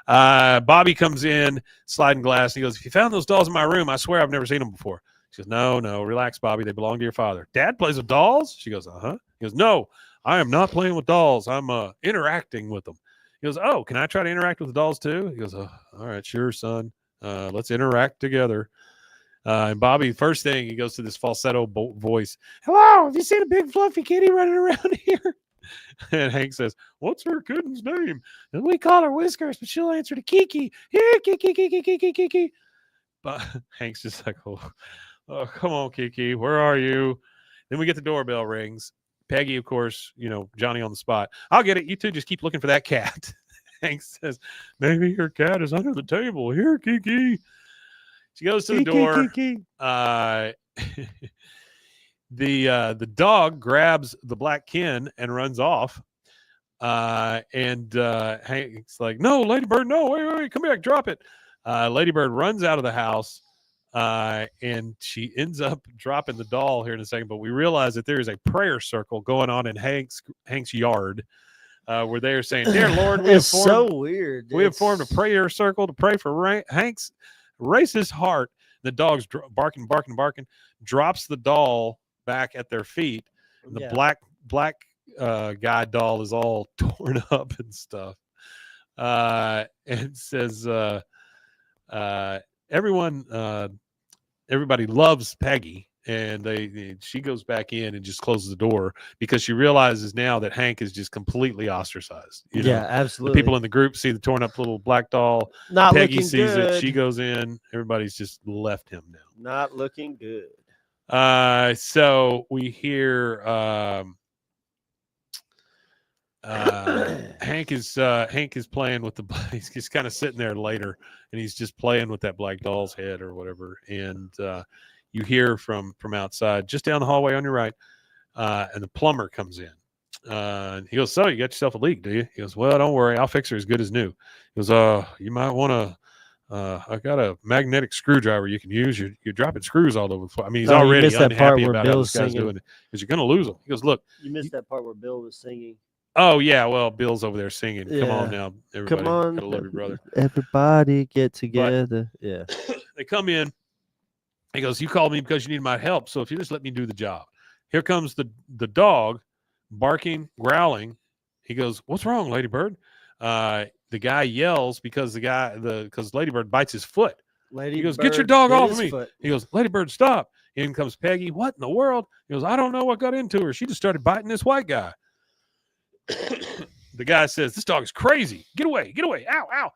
Bobby comes in, sliding glass. He goes, if you found those dolls in my room, I swear I've never seen them before. She goes, no, relax, Bobby. They belong to your father. Dad plays with dolls? She goes, uh-huh. He goes, no, I am not playing with dolls. I'm interacting with them. He goes, oh, can I try to interact with the dolls too? He goes, oh, all right, sure, son. Let's interact together. And Bobby, first thing, he goes to this falsetto voice. Hello, have you seen a big fluffy kitty running around here? And Hank says, what's her kitten's name? And we call her Whiskers, but she'll answer to Kiki. Here, Kiki, Kiki, Kiki, Kiki. But Hank's just like, oh, come on, Kiki, where are you? Then we get the doorbell rings. Peggy, of course, Johnny on the spot. I'll get it. You two just keep looking for that cat. Hank says, maybe your cat is under the table. Here, Kiki. She goes to the door. The dog grabs the black Ken and runs off. And Hank's like, no, Ladybird, no, wait, come back, drop it. Ladybird runs out of the house, and she ends up dropping the doll here in a second. But we realize that there is a prayer circle going on in Hank's yard, where they are saying, dear Lord, It's so weird. We have formed a prayer circle to pray for Hank's racist heart. The dog's barking, drops the doll back at their feet. And the black guy doll is all torn up and stuff. And says, everybody loves Peggy. And she goes back in and just closes the door because she realizes now that Hank is just completely ostracized. Yeah, absolutely. The people in the group see the torn up little black doll. Not Peggy looking sees good. it. She goes in. Everybody's just left him now. Not looking good. So we hear Hank is playing with he's just kind of sitting there later, and he's just playing with that black doll's head or whatever. And you hear from outside, just down the hallway on your right, and the plumber comes in. And he goes, so you got yourself a leak, do you? He goes, well, don't worry, I'll fix her as good as new. He goes, you might want to. I got a magnetic screwdriver you can use. You're dropping screws all over the floor. I mean, he's already unhappy about how this guy's doing it because you're going to lose him. He goes, look, you missed that part where Bill was singing. Oh yeah, well, Bill's over there singing. Yeah. Come on now, everybody. Come on, Gotta love your brother. Everybody get together. Yeah. They come in. He goes, you called me because you need my help. So if you just let me do the job. Here comes the dog barking, growling. He goes, what's wrong, Ladybird? The guy yells because Ladybird bites his foot. He goes, get your dog off of me. Foot. He goes, Ladybird, stop. In comes Peggy. What in the world? He goes, I don't know what got into her. She just started biting this white guy. The guy says, this dog is crazy. Get away. Ow, ow.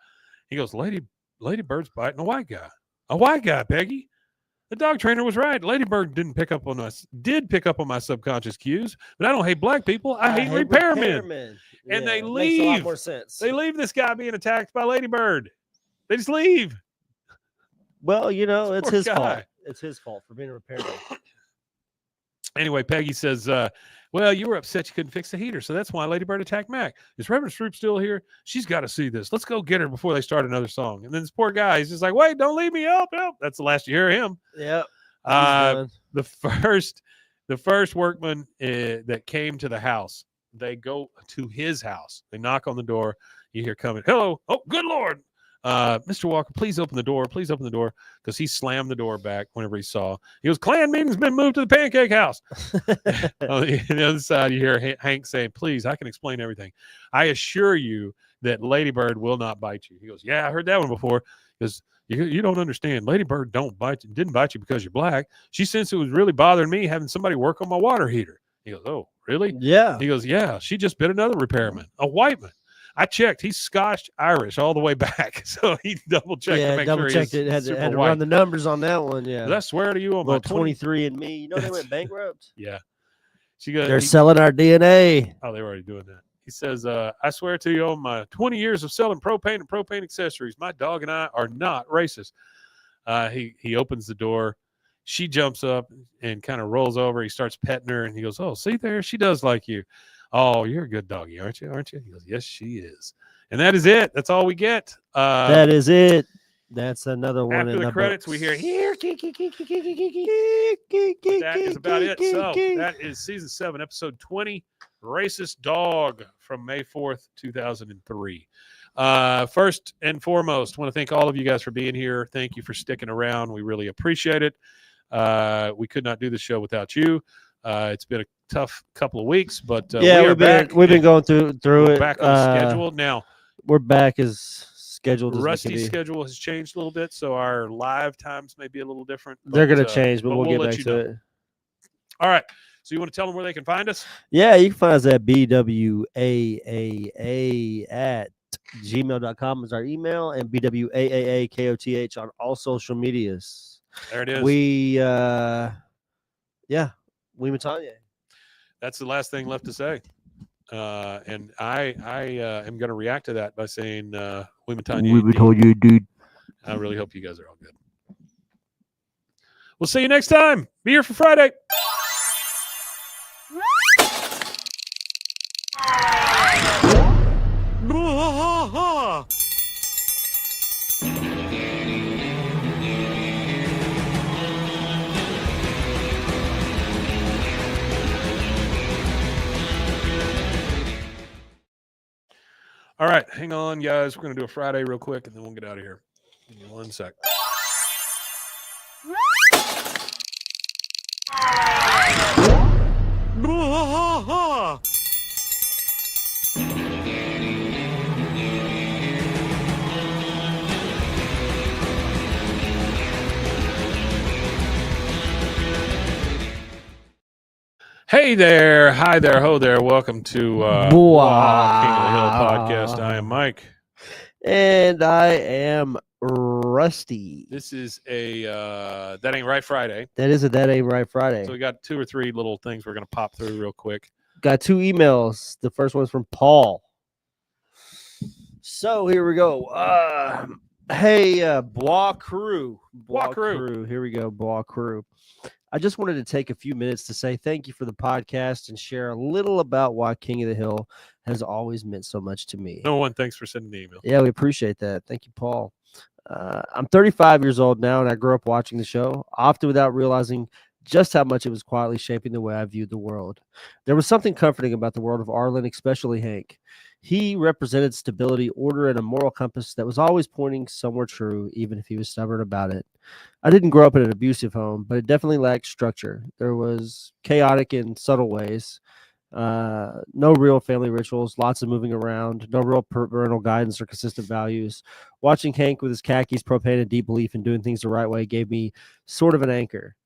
He goes, Ladybird's biting a white guy. A white guy, Peggy. The dog trainer was right. Ladybird did pick up on my subconscious cues, but I don't hate black people. I hate repairmen. And they leave. Makes a lot more sense. They leave this guy being attacked by Ladybird. They just leave. Well, it's Poor his guy. fault. It's his fault for being a repairman. Anyway, Peggy says, well, you were upset you couldn't fix the heater, so that's why Ladybird attacked Mac. Is Reverend Stroop still here? She's got to see this. Let's go get her before they start another song. And then this poor guy, he's just like, wait, don't leave me. Help. That's the last you hear of him. Yep. The first workman that came to the house They go to his house. They knock on the door. You hear coming. Hello. Oh, good Lord. Mr. Walker, please open the door. Please open the door. Because he slammed the door back whenever he saw. He goes, Klan meeting's been moved to the pancake house. On the other side, you hear Hank saying, please, I can explain everything. I assure you that Ladybird will not bite you. He goes, yeah, I heard that one before. Because you don't understand. Ladybird didn't bite you because you're black. She says it was really bothering me having somebody work on my water heater. He goes, oh, really? Yeah. He goes, yeah, she just bit another repairman, a white man. I checked. He's Scotch Irish all the way back. So he double checked to make double sure checked it. Had to white. run the numbers on that one. Yeah. I swear to you on well, my 23 and me. You know they went bankrupt. Yeah. She goes, They're selling our DNA. Oh, they're already doing that. He says, I swear to you on my 20 years of selling propane and propane accessories, my dog and I are not racist. He opens the door. She jumps up and kind of rolls over. He starts petting her, and he goes, oh, see there? She does like you. Oh, you're a good doggy, aren't you? Aren't you? He goes, yes, she is. And that is it. That's all we get. That is it. That's another one. After in the credits, we hear here. That is about it. So that is season 7, episode 20, Racist Dog from May 4th, 2003. First and foremost, want to thank all of you guys for being here. Thank you for sticking around. We really appreciate it. We could not do the show without you. It's been a tough couple of weeks, but we've been going through it. Back on the schedule now. We're back as scheduled. Rusty's schedule has changed a little bit, so our live times may be a little different. They're going to change, but we'll get back to it. All right. So you want to tell them where they can find us? Yeah, you can find us at BWAAA@gmail.com is our email, and BWAAAKOTH on all social medias. There it is. We Matanya. That's the last thing left to say. And I am going to react to that by saying, we Matanya, dude. I really hope you guys are all good. We'll see you next time. Be here for Friday. All right, hang on, guys. We're going to do a Friday real quick, and then we'll get out of here. Give me 1 sec. Hey there, hi there, ho there. Welcome to King of the Hill podcast. I am Mike. And I am Rusty. This is a That Ain't Right Friday. That is a That Ain't Right Friday. So we got 2 or 3 little things we're going to pop through real quick. Got 2 emails. The first one's from Paul. So here we go. Hey, BWAAA crew. BWAAA crew. Here we go, BWAAA crew. I just wanted to take a few minutes to say thank you for the podcast and share a little about why King of the Hill has always meant so much to me. No one, thanks for sending the email. Yeah, we appreciate that. Thank you, Paul. I'm 35 years old now, and I grew up watching the show, often without realizing just how much it was quietly shaping the way I viewed the world. There was something comforting about the world of Arlen, especially Hank. He represented stability, order, and a moral compass that was always pointing somewhere true, even if he was stubborn about it. I didn't grow up in an abusive home, but it definitely lacked structure. There was chaotic in subtle ways. No real family rituals, lots of moving around, no real parental guidance or consistent values. Watching Hank with his khakis, propane, and deep belief in doing things the right way gave me sort of an anchor.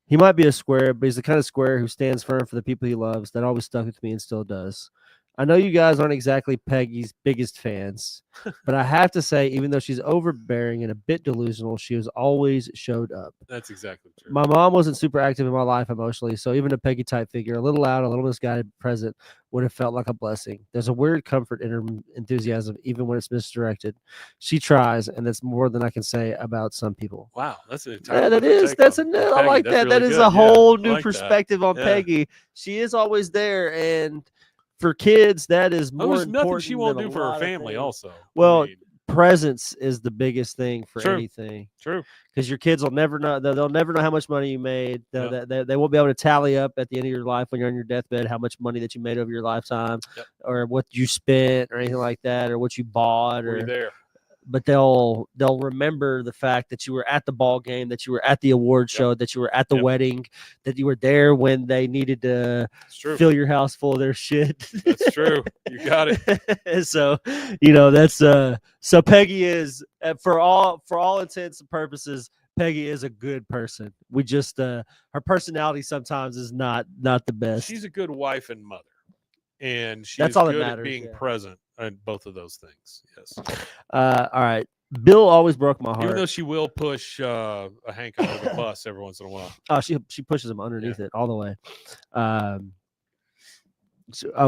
He might be a square, but he's the kind of square who stands firm for the people he loves. That always stuck with me and still does. I know you guys aren't exactly Peggy's biggest fans, but I have to say, even though she's overbearing and a bit delusional, she has always showed up. That's exactly true. My mom wasn't super active in my life emotionally, so even a Peggy type figure, a little loud, a little misguided present, would have felt like a blessing. There's a weird comfort in her enthusiasm, even when it's misdirected. She tries, and that's more than I can say about some people. Wow, that's an I like that. That is a whole new perspective on Peggy. She is always there, and for kids, that is more important. There's nothing she won't do for her family. Also, Well, presence is the biggest thing for True. anything. True. Because your kids will never know. They'll never know how much money you made. They won't be able to tally up at the end of your life when you're on your deathbed how much money that you made over your lifetime, or what you spent, or anything like that, or what you bought, Were you or. there? But they'll remember the fact that you were at the ball game, that you were at the award show, that you were at the wedding, that you were there when they needed to fill your house full of their shit. That's true. You got it. So, that's so Peggy is, for all intents and purposes, Peggy is a good person. We just her personality sometimes is not the best. She's a good wife and mother, and she's That's all that good matters, at being present in both of those things. Yes. All right. Bill always broke my heart. Even though she will push a Hank under the bus every once in a while. Oh, she pushes him underneath it all the way.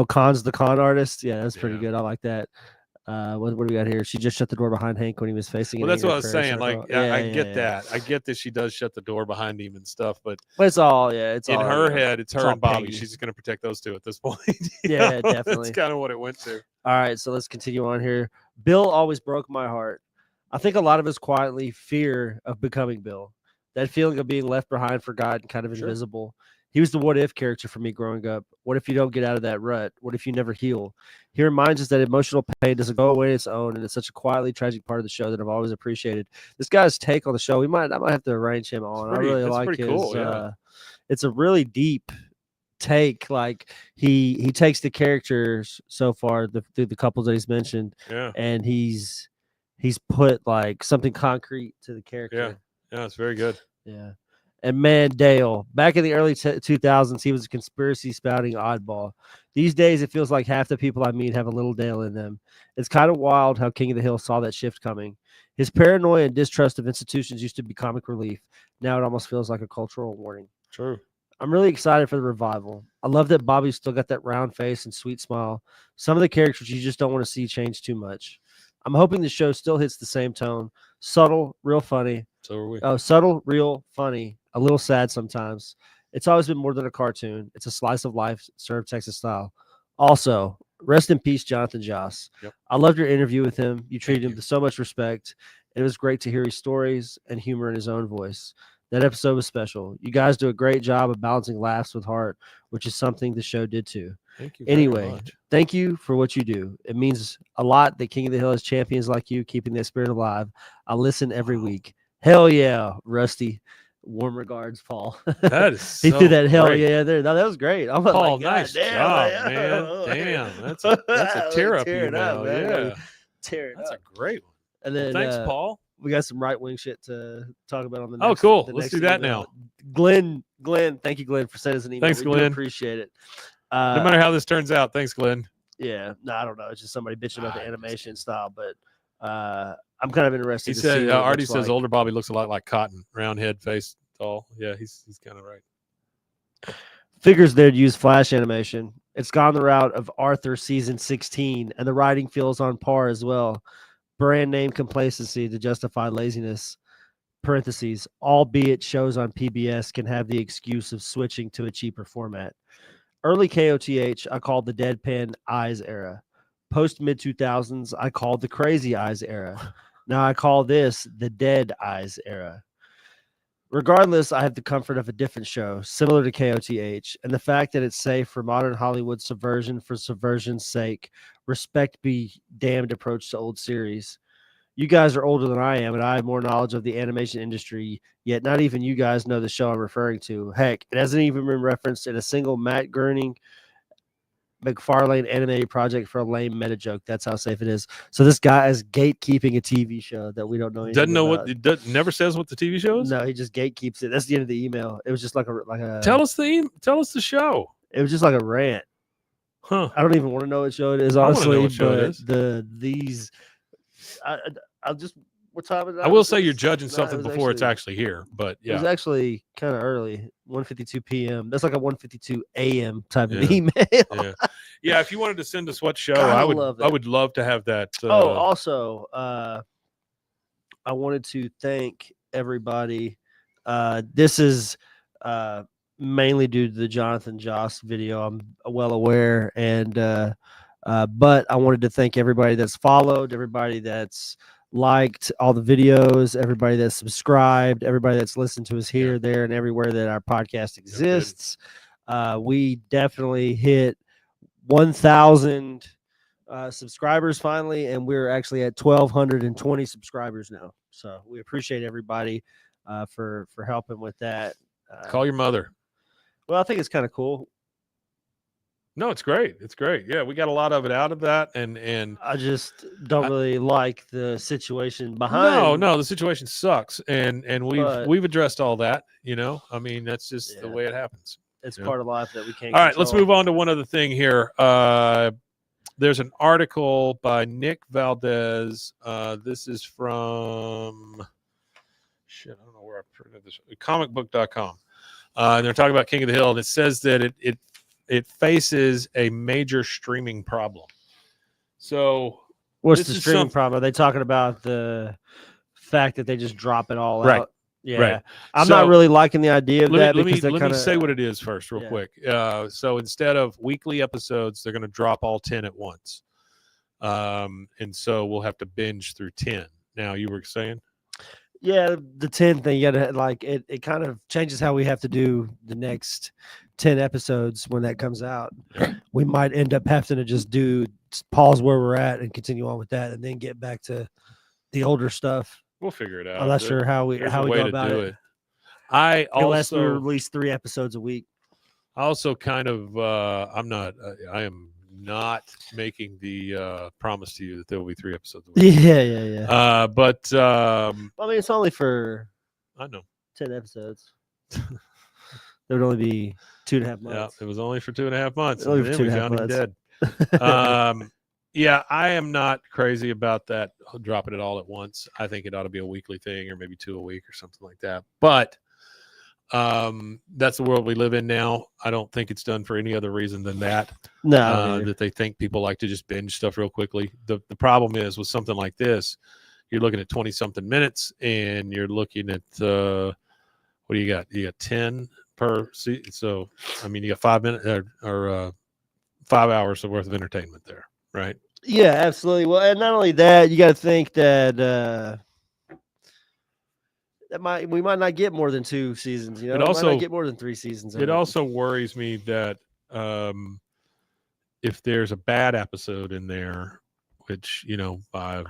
Khan's the con artist. Yeah, that's pretty good. I like that. What do we got here? She just shut the door behind Hank when he was facing. Well, that's what I was saying. Like, I get that. I get that she does shut the door behind him and stuff, but it's all it's in all, her head. It's her and Bobby. Peggy. She's going to protect those two at this point. Yeah, definitely. That's kind of what it went to. All right, so let's continue on here. Bill always broke my heart. I think a lot of us quietly fear of becoming Bill. That feeling of being left behind, forgotten, kind of invisible. He was the what if character for me growing up. What if you don't get out of that rut? What if you never heal? He reminds us that emotional pain doesn't go away on its own, and it's such a quietly tragic part of the show that I've always appreciated. This guy's take on the show, I might have to arrange him on. I really like his. Cool, it's a really deep take. Like he takes the characters so far through the couples that he's mentioned, and he's put like something concrete to the character. Yeah, it's very good. Yeah. And man, Dale, back in the early 2000s, he was a conspiracy spouting oddball. These days, it feels like half the people I meet have a little Dale in them. It's kind of wild how King of the Hill saw that shift coming. His paranoia and distrust of institutions used to be comic relief. Now it almost feels like a cultural warning. True. I'm really excited for the revival. I love that Bobby's still got that round face and sweet smile. Some of the characters you just don't want to see change too much. I'm hoping the show still hits the same tone. Subtle, real funny. So are we. Oh, subtle, real funny. A little sad sometimes. It's always been more than a cartoon. It's a slice of life served Texas style. Also, rest in peace, Jonathan Joss. Yep. I loved your interview with him. You treated him with so much respect. It was great to hear his stories and humor in his own voice. That episode was special. You guys do a great job of balancing laughs with heart, which is something the show did too. Thank you. Anyway, thank you for what you do. It means a lot that King of the Hill has champions like you, keeping that spirit alive. I listen every week. Hell yeah, Rusty. Warm regards, Paul. That is he so threw that hell great. yeah there. No, that was great. I'm Paul, like, nice job, man. Damn, that's a tear up email. Yeah, tear it that's up. a great one. And then thanks, Paul. We got some right wing shit to talk about on the next. Oh, cool. The Let's next do that email. now. Glenn, thank you, Glenn, for sending us an email. Thanks, we Glenn. Appreciate it. No matter how this turns out, thanks, Glenn. Yeah, no, I don't know. It's just somebody bitching about the animation style, but I'm kind of interested. He to said, see what it Artie looks says like. older Bobby looks a lot like Cotton, round head, face tall. Yeah, he's kind of right. Figures they'd use Flash animation. It's gone the route of Arthur season 16, and the writing feels on par as well. Brand name complacency to justify laziness. Parentheses, albeit shows on PBS can have the excuse of switching to a cheaper format. Early KOTH, I called the deadpan eyes era. Post mid 2000s, I called the crazy eyes era. Now I call this the dead eyes era. Regardless, I have the comfort of a different show, similar to KOTH, and the fact that it's safe for modern Hollywood subversion for subversion's sake. Respect be damned approach to old series. You guys are older than I am, and I have more knowledge of the animation industry, yet not even you guys know the show I'm referring to. Heck, it hasn't even been referenced in a single Matt Groening McFarlane animated project for a lame meta joke. That's how safe it is. So this guy is gatekeeping a TV show that we don't know. Doesn't know about. what it never says what the TV show is. No, he just gatekeeps it. That's the end of the email. It was just like a. Tell us the show. It was just like a rant. Huh? I don't even want to know what show it is, I wanna honestly. know what show it but is. I'll just. What time is it? I will say you're judging No, something before it's actually here, but yeah, it was actually kind of early, 1:52 p.m. That's like a 1:52 a.m. type of email. Yeah. If you wanted to send us what show, I I would love to have that. Also, I wanted to thank everybody. This is mainly due to the Jonathan Joss video. I'm well aware, and But I wanted to thank everybody that's followed, everybody that's liked all the videos, everybody that's subscribed, everybody that's listened to us here, there, and everywhere that our podcast exists. We definitely hit 1,000 subscribers finally, and we're actually at 1,220 subscribers now. So we appreciate everybody for helping with that. Call your mother. Well, I think it's kind of cool. No, it's great. It's great. Yeah, we got a lot of it out of that, and I just don't really like the situation behind. No, the situation sucks, and we've addressed all that. I mean, that's just the way it happens. It's part of life that we can't. All right, let's move on to one other thing here. There's an article by Nick Valdez. This is from I don't know where I printed this. Comicbook.com. And they're talking about King of the Hill, and it says that it faces a major streaming problem. So what's the streaming problem? Are they talking about the fact that they just drop it all out? Yeah. Right. I'm not really liking the idea of that. Let me say what it is first real quick. So instead of weekly episodes, they're going to drop all 10 at once. And so we'll have to binge through 10. Now, you were saying? Yeah, the 10 thing, you gotta it kind of changes how we have to do the next 10 episodes when that comes out. We might end up having to just pause where we're at and continue on with that, and then get back to the older stuff. We'll figure it out. I'm not sure how we go about it. Unless we release 3 episodes a week. I also kind of I am not making the promise to you that there will be 3 episodes a week. Yeah. But I mean, it's only for 10 episodes. There would only be 2.5 months. Yeah, it was only for 2.5 months. Only and for then 2.5 we found him dead. Yeah, I am not crazy about that, dropping it all at once. I think it ought to be a weekly thing, or maybe 2 a week or something like that. But that's the world we live in now. I don't think it's done for any other reason than that. No, that they think people like to just binge stuff real quickly. The problem is with something like this, you're looking at 20-something minutes, and you're looking at what do you got? You got 10 per season. So I mean, you got 5 minutes or 5 hours worth of entertainment there, right? Yeah, absolutely. Well, and not only that, you got to think that we might not get more than 2 seasons. We might not get more than 3 seasons. It also worries me that if there's a bad episode in there, which by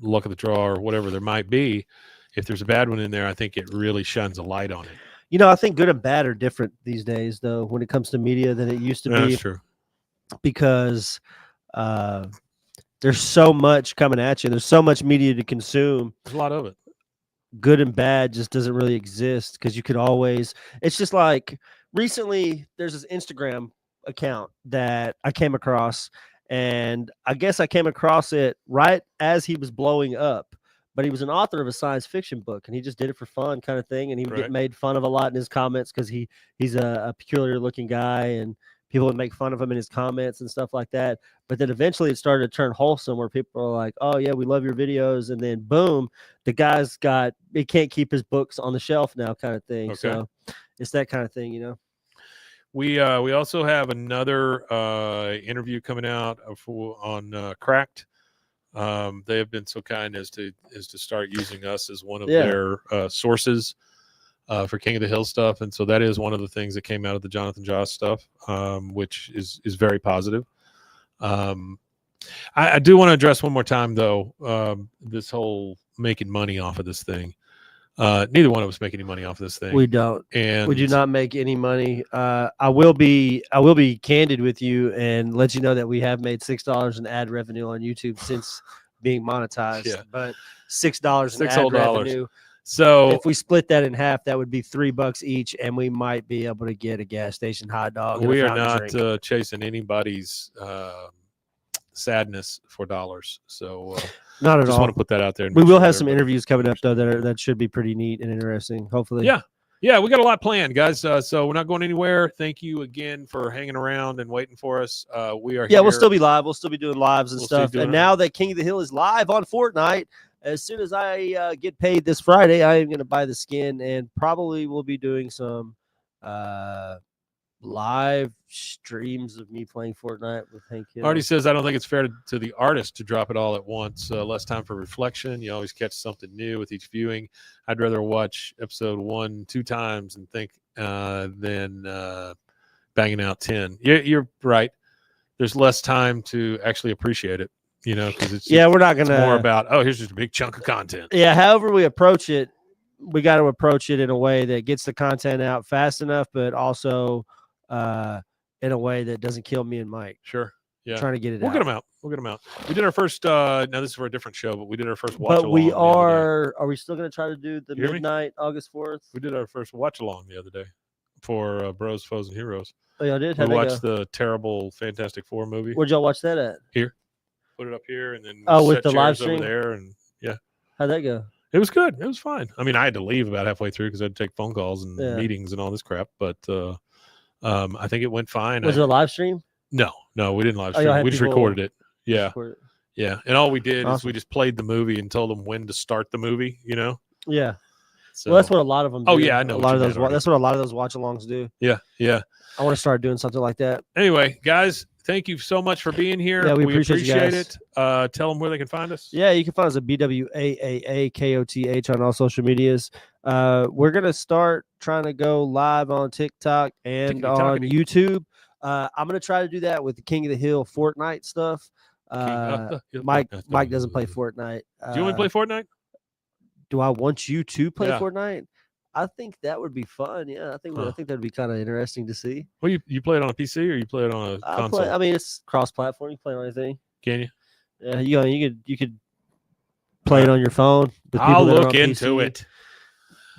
luck of the draw or whatever there might be, if there's a bad one in there, I think it really shines a light on it. I think good and bad are different these days, though, when it comes to media than it used to be. That's true. Because there's so much coming at you. There's so much media to consume. There's a lot of it. Good and bad just doesn't really exist, because you could always. It's just like recently there's this Instagram account that I came across, and I guess I came across it right as he was blowing up. But he was an author of a science fiction book, and he just did it for fun, kind of thing. And he would get made fun of a lot in his comments because he's a peculiar looking guy, and people would make fun of him in his comments and stuff like that. But then eventually it started to turn wholesome, where people are like, "Oh yeah, we love your videos," and then boom, the guy's he can't keep his books on the shelf now, kind of thing. Okay. So it's that kind of thing, We also have another interview coming out on Cracked. They have been so kind as to start using us as one of their sources for King of the Hill stuff, and so that is one of the things that came out of the Jonathan Joss stuff, which is very positive. I do want to address one more time, though, this whole making money off of this thing. Neither one of us make any money off of this thing. We don't, and we do not make any money. I will be candid with you and let you know that we have made $6 in ad revenue on YouTube since being monetized. Yeah. But $6 in ad revenue. So if we split that in half, that would be $3 each, and we might be able to get a gas station hot dog. We are not chasing anybody's sadness for dollars. So not at all. Just want to put that out there. We will have some interviews coming up, though, that should be pretty neat and interesting, hopefully. Yeah, we got a lot planned, guys. So we're not going anywhere. Thank you again for hanging around and waiting for us. We are here. We'll still be live. We'll still be doing lives and stuff. And now that King of the Hill is live on Fortnite, as soon as I get paid this Friday, I am going to buy the skin, and probably we'll be doing some live streams of me playing Fortnite with Hank Hill. Artie says, I don't think it's fair to the artist to drop it all at once. Less time for reflection. You always catch something new with each viewing. I'd rather watch episode 1 2 times and think than banging out 10. You're right. There's less time to actually appreciate it, because it's we're not gonna more about, oh, here's just a big chunk of content. Yeah, however we approach it, we got to approach it in a way that gets the content out fast enough, but also in a way that doesn't kill me and Mike. Sure. Yeah. Trying to get it We'll out. We'll get them out. We did our first, now this is for a different show, but we did our first watch But along. we are we still going to try to do the You hear me? midnight August 4th? We did our first watch along the other day for Bros, Foes, and Heroes. Oh, y'all did? We watched the terrible Fantastic Four movie. Where'd y'all watch that at? Here. Put it up here and then with set the live chairs over stream? there. And yeah. How'd that go? It was good. It was fine. I mean, I had to leave about halfway through because I had to take phone calls and Yeah. meetings and all this crap. But I think it went fine. Was it a live stream? No, we didn't live Oh, y'all stream. had We just people recorded it. Yeah. Record it? Yeah. And all we did is Awesome. we just played the movie and told them when to start the movie, Yeah. So, Well, that's what a lot of them do. Oh, yeah, I know A what lot you of those. meant already. That's what a lot of those watch-alongs do. yeah. I want to start doing something like that. Anyway, guys, thank you so much for being here. Yeah, we appreciate you guys. it. Tell them where they can find us. Yeah, you can find us at BWAAA on all social medias. We're gonna start trying to go live on TikTok and on Tickety-tockety. YouTube. I'm gonna try to do that with the King of the Hill Fortnite stuff. Mike doesn't play Fortnite. Do you want to play Fortnite? Do I want you to play Yeah. Fortnite? I think that would be fun. Yeah, I think that'd be kind of interesting to see. Well, you play it on a PC or you play it on a console? I mean, it's cross-platform. You can play on anything. Can you? Yeah, you could play it on your phone. With I'll people that are look on into PC. it.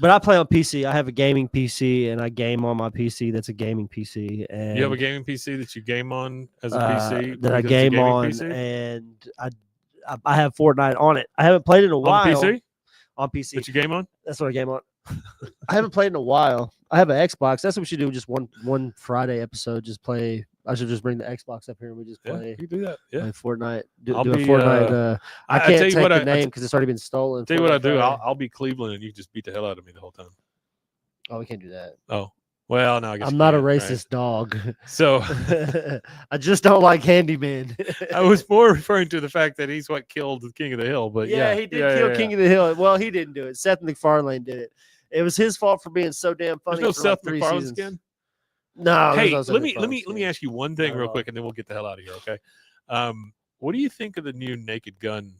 But I play on PC. I have a gaming PC, and I game on my PC. That's a gaming PC. And You have a gaming PC that you game on as a PC? that I because it's a game gaming on, PC? and I have Fortnite on it. I haven't played it in a while. On the PC On PC. that you game on? That's what I game on. I haven't played in a while. I have an Xbox. That's what we should do. Just one Friday episode. Just play. I should just bring the Xbox up here and we just Yeah, play. you can do that. Yeah. Play Fortnite. Do I'll a be, Fortnite. I I can't tell you take what, the I name because it's already been stolen. Tell you what I Fortnite do. Friday. I'll be Cleveland and you just beat the hell out of me the whole time. Oh, we can't do that. Oh, well, no, I guess I'm you not a can, right? racist dog. So I just don't like handyman. I was more referring to the fact that he's what killed the King of the Hill. But yeah, he did kill King of the Hill. Well, he didn't do it. Seth MacFarlane did it. It was his fault for being so damn funny. There's no for like Seth 3 MacFarlane seasons. skin. No. Hey, there's no let Seth me MacFarlane ask you one thing Not at real all. quick, and then we'll get the hell out of here. Okay. What do you think of the new Naked Gun?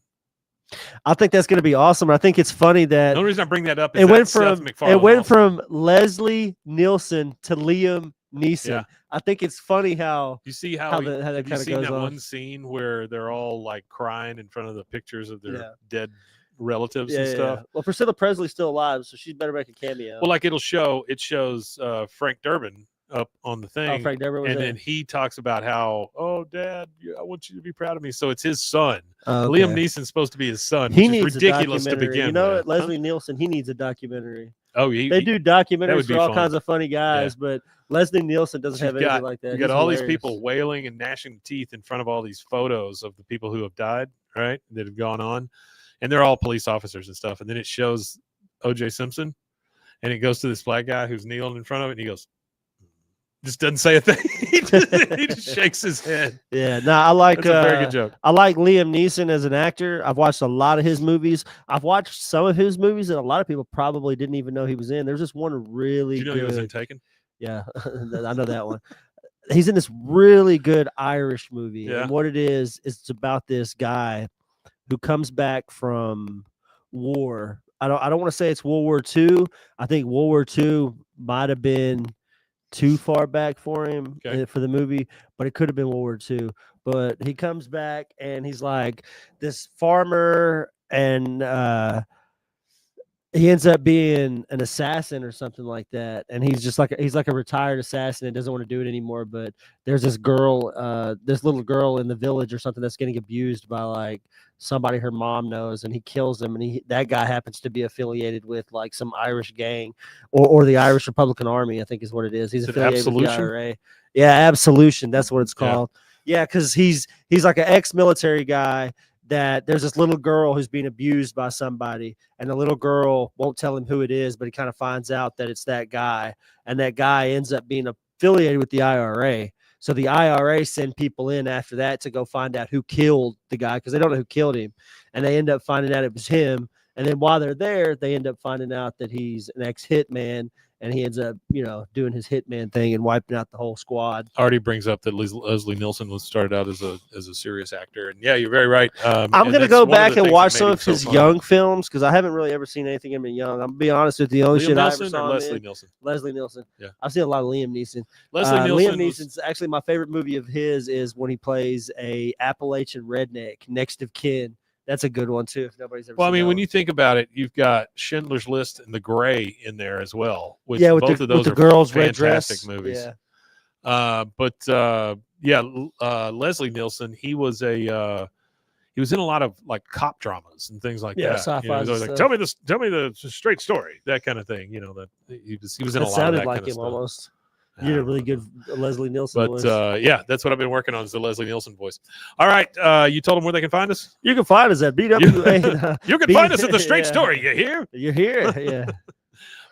I think that's going to be awesome. I think it's funny that The only reason I bring that up is it went that's Seth from MacFarlane also. Leslie Nielsen to Liam Neeson. Yeah. I think it's funny how You see how how he- that have you kinda seen goes that on. one scene where they're all like crying in front of the pictures of their Yeah. dead relatives yeah, and yeah, stuff? yeah. Well, Priscilla Presley's still alive, so she's better make a cameo. Well, like it shows Frank Durbin up on the thing, Frank Durbin was and there? then he talks about how, oh, Dad, I want you to be proud of me. So it's his son. Oh, Liam okay. Neeson's supposed to be his son, He which needs is ridiculous a to documentary. begin You know with. what? Leslie Nielsen, he needs a documentary. Oh, They do documentaries would be for all fun. kinds of funny guys, but Leslie Nielsen doesn't have anything like that. You got He's all these hilarious. people wailing and gnashing teeth in front of all these photos of the people who have died, right? That have gone on. And they're all police officers and stuff. And then it shows O.J. Simpson, and it goes to this black guy who's kneeling in front of it, and he goes, just doesn't say a thing. he just shakes his head. Yeah, no, I like. That's a very good joke. I like Liam Neeson as an actor. I've watched a lot of his movies. I've watched some of his movies that a lot of people probably didn't even know he was in. There's just one really Did you know good. he was in Taken? Yeah, I know that one. He's in this really good Irish movie, Yeah. and what it is it's about this guy who comes back from war. I don't want to say it's World War II. I think World War II might have been too far back for him for the movie, but it could have been World War II. But he comes back and he's like this farmer, and he ends up being an assassin or something like that. And he's like a retired assassin and doesn't want to do it anymore. But there's this girl, this little girl in the village or something that's getting abused by like somebody her mom knows, and he kills him. And that guy happens to be affiliated with like some Irish gang or the Irish Republican Army, I think is what it is. He's Is it affiliated with the Absolution? IRA. Yeah, Absolution. That's what it's Yeah. called. Yeah, because he's like an ex-military guy that there's this little girl who's being abused by somebody, and the little girl won't tell him who it is, but he kind of finds out that it's that guy, and that guy ends up being affiliated with the IRA. So the IRA send people in after that to go find out who killed the guy because they don't know who killed him. And they end up finding out it was him. And then while they're there, they end up finding out that he's an ex-hitman. And he ends up, doing his hitman thing and wiping out the whole squad. Already brings up that Leslie Nielsen was started out as a serious actor, and yeah, you're very right. I'm gonna go back and watch some of his young films because I haven't really ever seen anything of him young. I'm gonna be honest with you, the only shit I ever saw Leslie Nielsen. Leslie Nielsen. Yeah, I've seen a lot of Liam Neeson. Liam Neeson's actually my favorite movie of his is when he plays a Appalachian redneck, next of kin. That's a good one too. If nobody's ever. Well, I mean, when one. you think about it, you've got Schindler's List and The Gray in there as well. Which with both of those with the are girls' fantastic red dress movies. Yeah. Leslie Nielsen, he was in a lot of like cop dramas and things like that. sci-fi. He was always like, tell me the straight story, that kind of thing. That he was in a lot of that sounded like kind of him stuff. almost. You did a really good Leslie Nielsen voice. But that's what I've been working on is the Leslie Nielsen voice. All right, you told them where they can find us. You can find us at BWAAA. You can find us at the Straight Story. You hear? You're here. Yeah.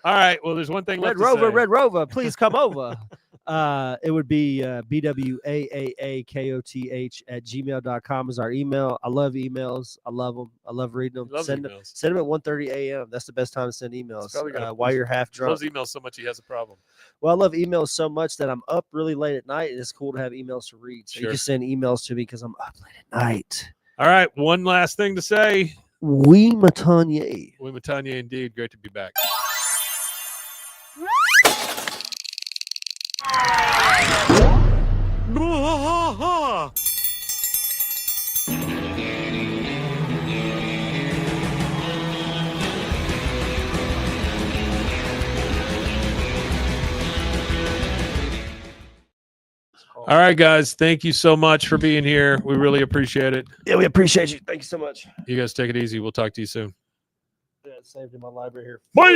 All right. Well, there's one thing left Red to say. Red Rover, please come over. It would be BWAAAKOTH@gmail.com is our email. I love emails. I love them. I love reading them. Send them at 1:30 a.m. That's the best time to send emails while you're half drunk. Loves emails so much he has a problem. Well, I love emails so much that I'm up really late at night, and it's cool to have emails to read. So you can send emails to me because I'm up late at night. All right. One last thing to say. Oui, Matanye. Oui, Matanye, indeed. Great to be back. All right, guys. Thank you so much for being here. We really appreciate it. Yeah, we appreciate you. Thank you so much. You guys take it easy. We'll talk to you soon. Yeah, it's saved in my library here. Bye.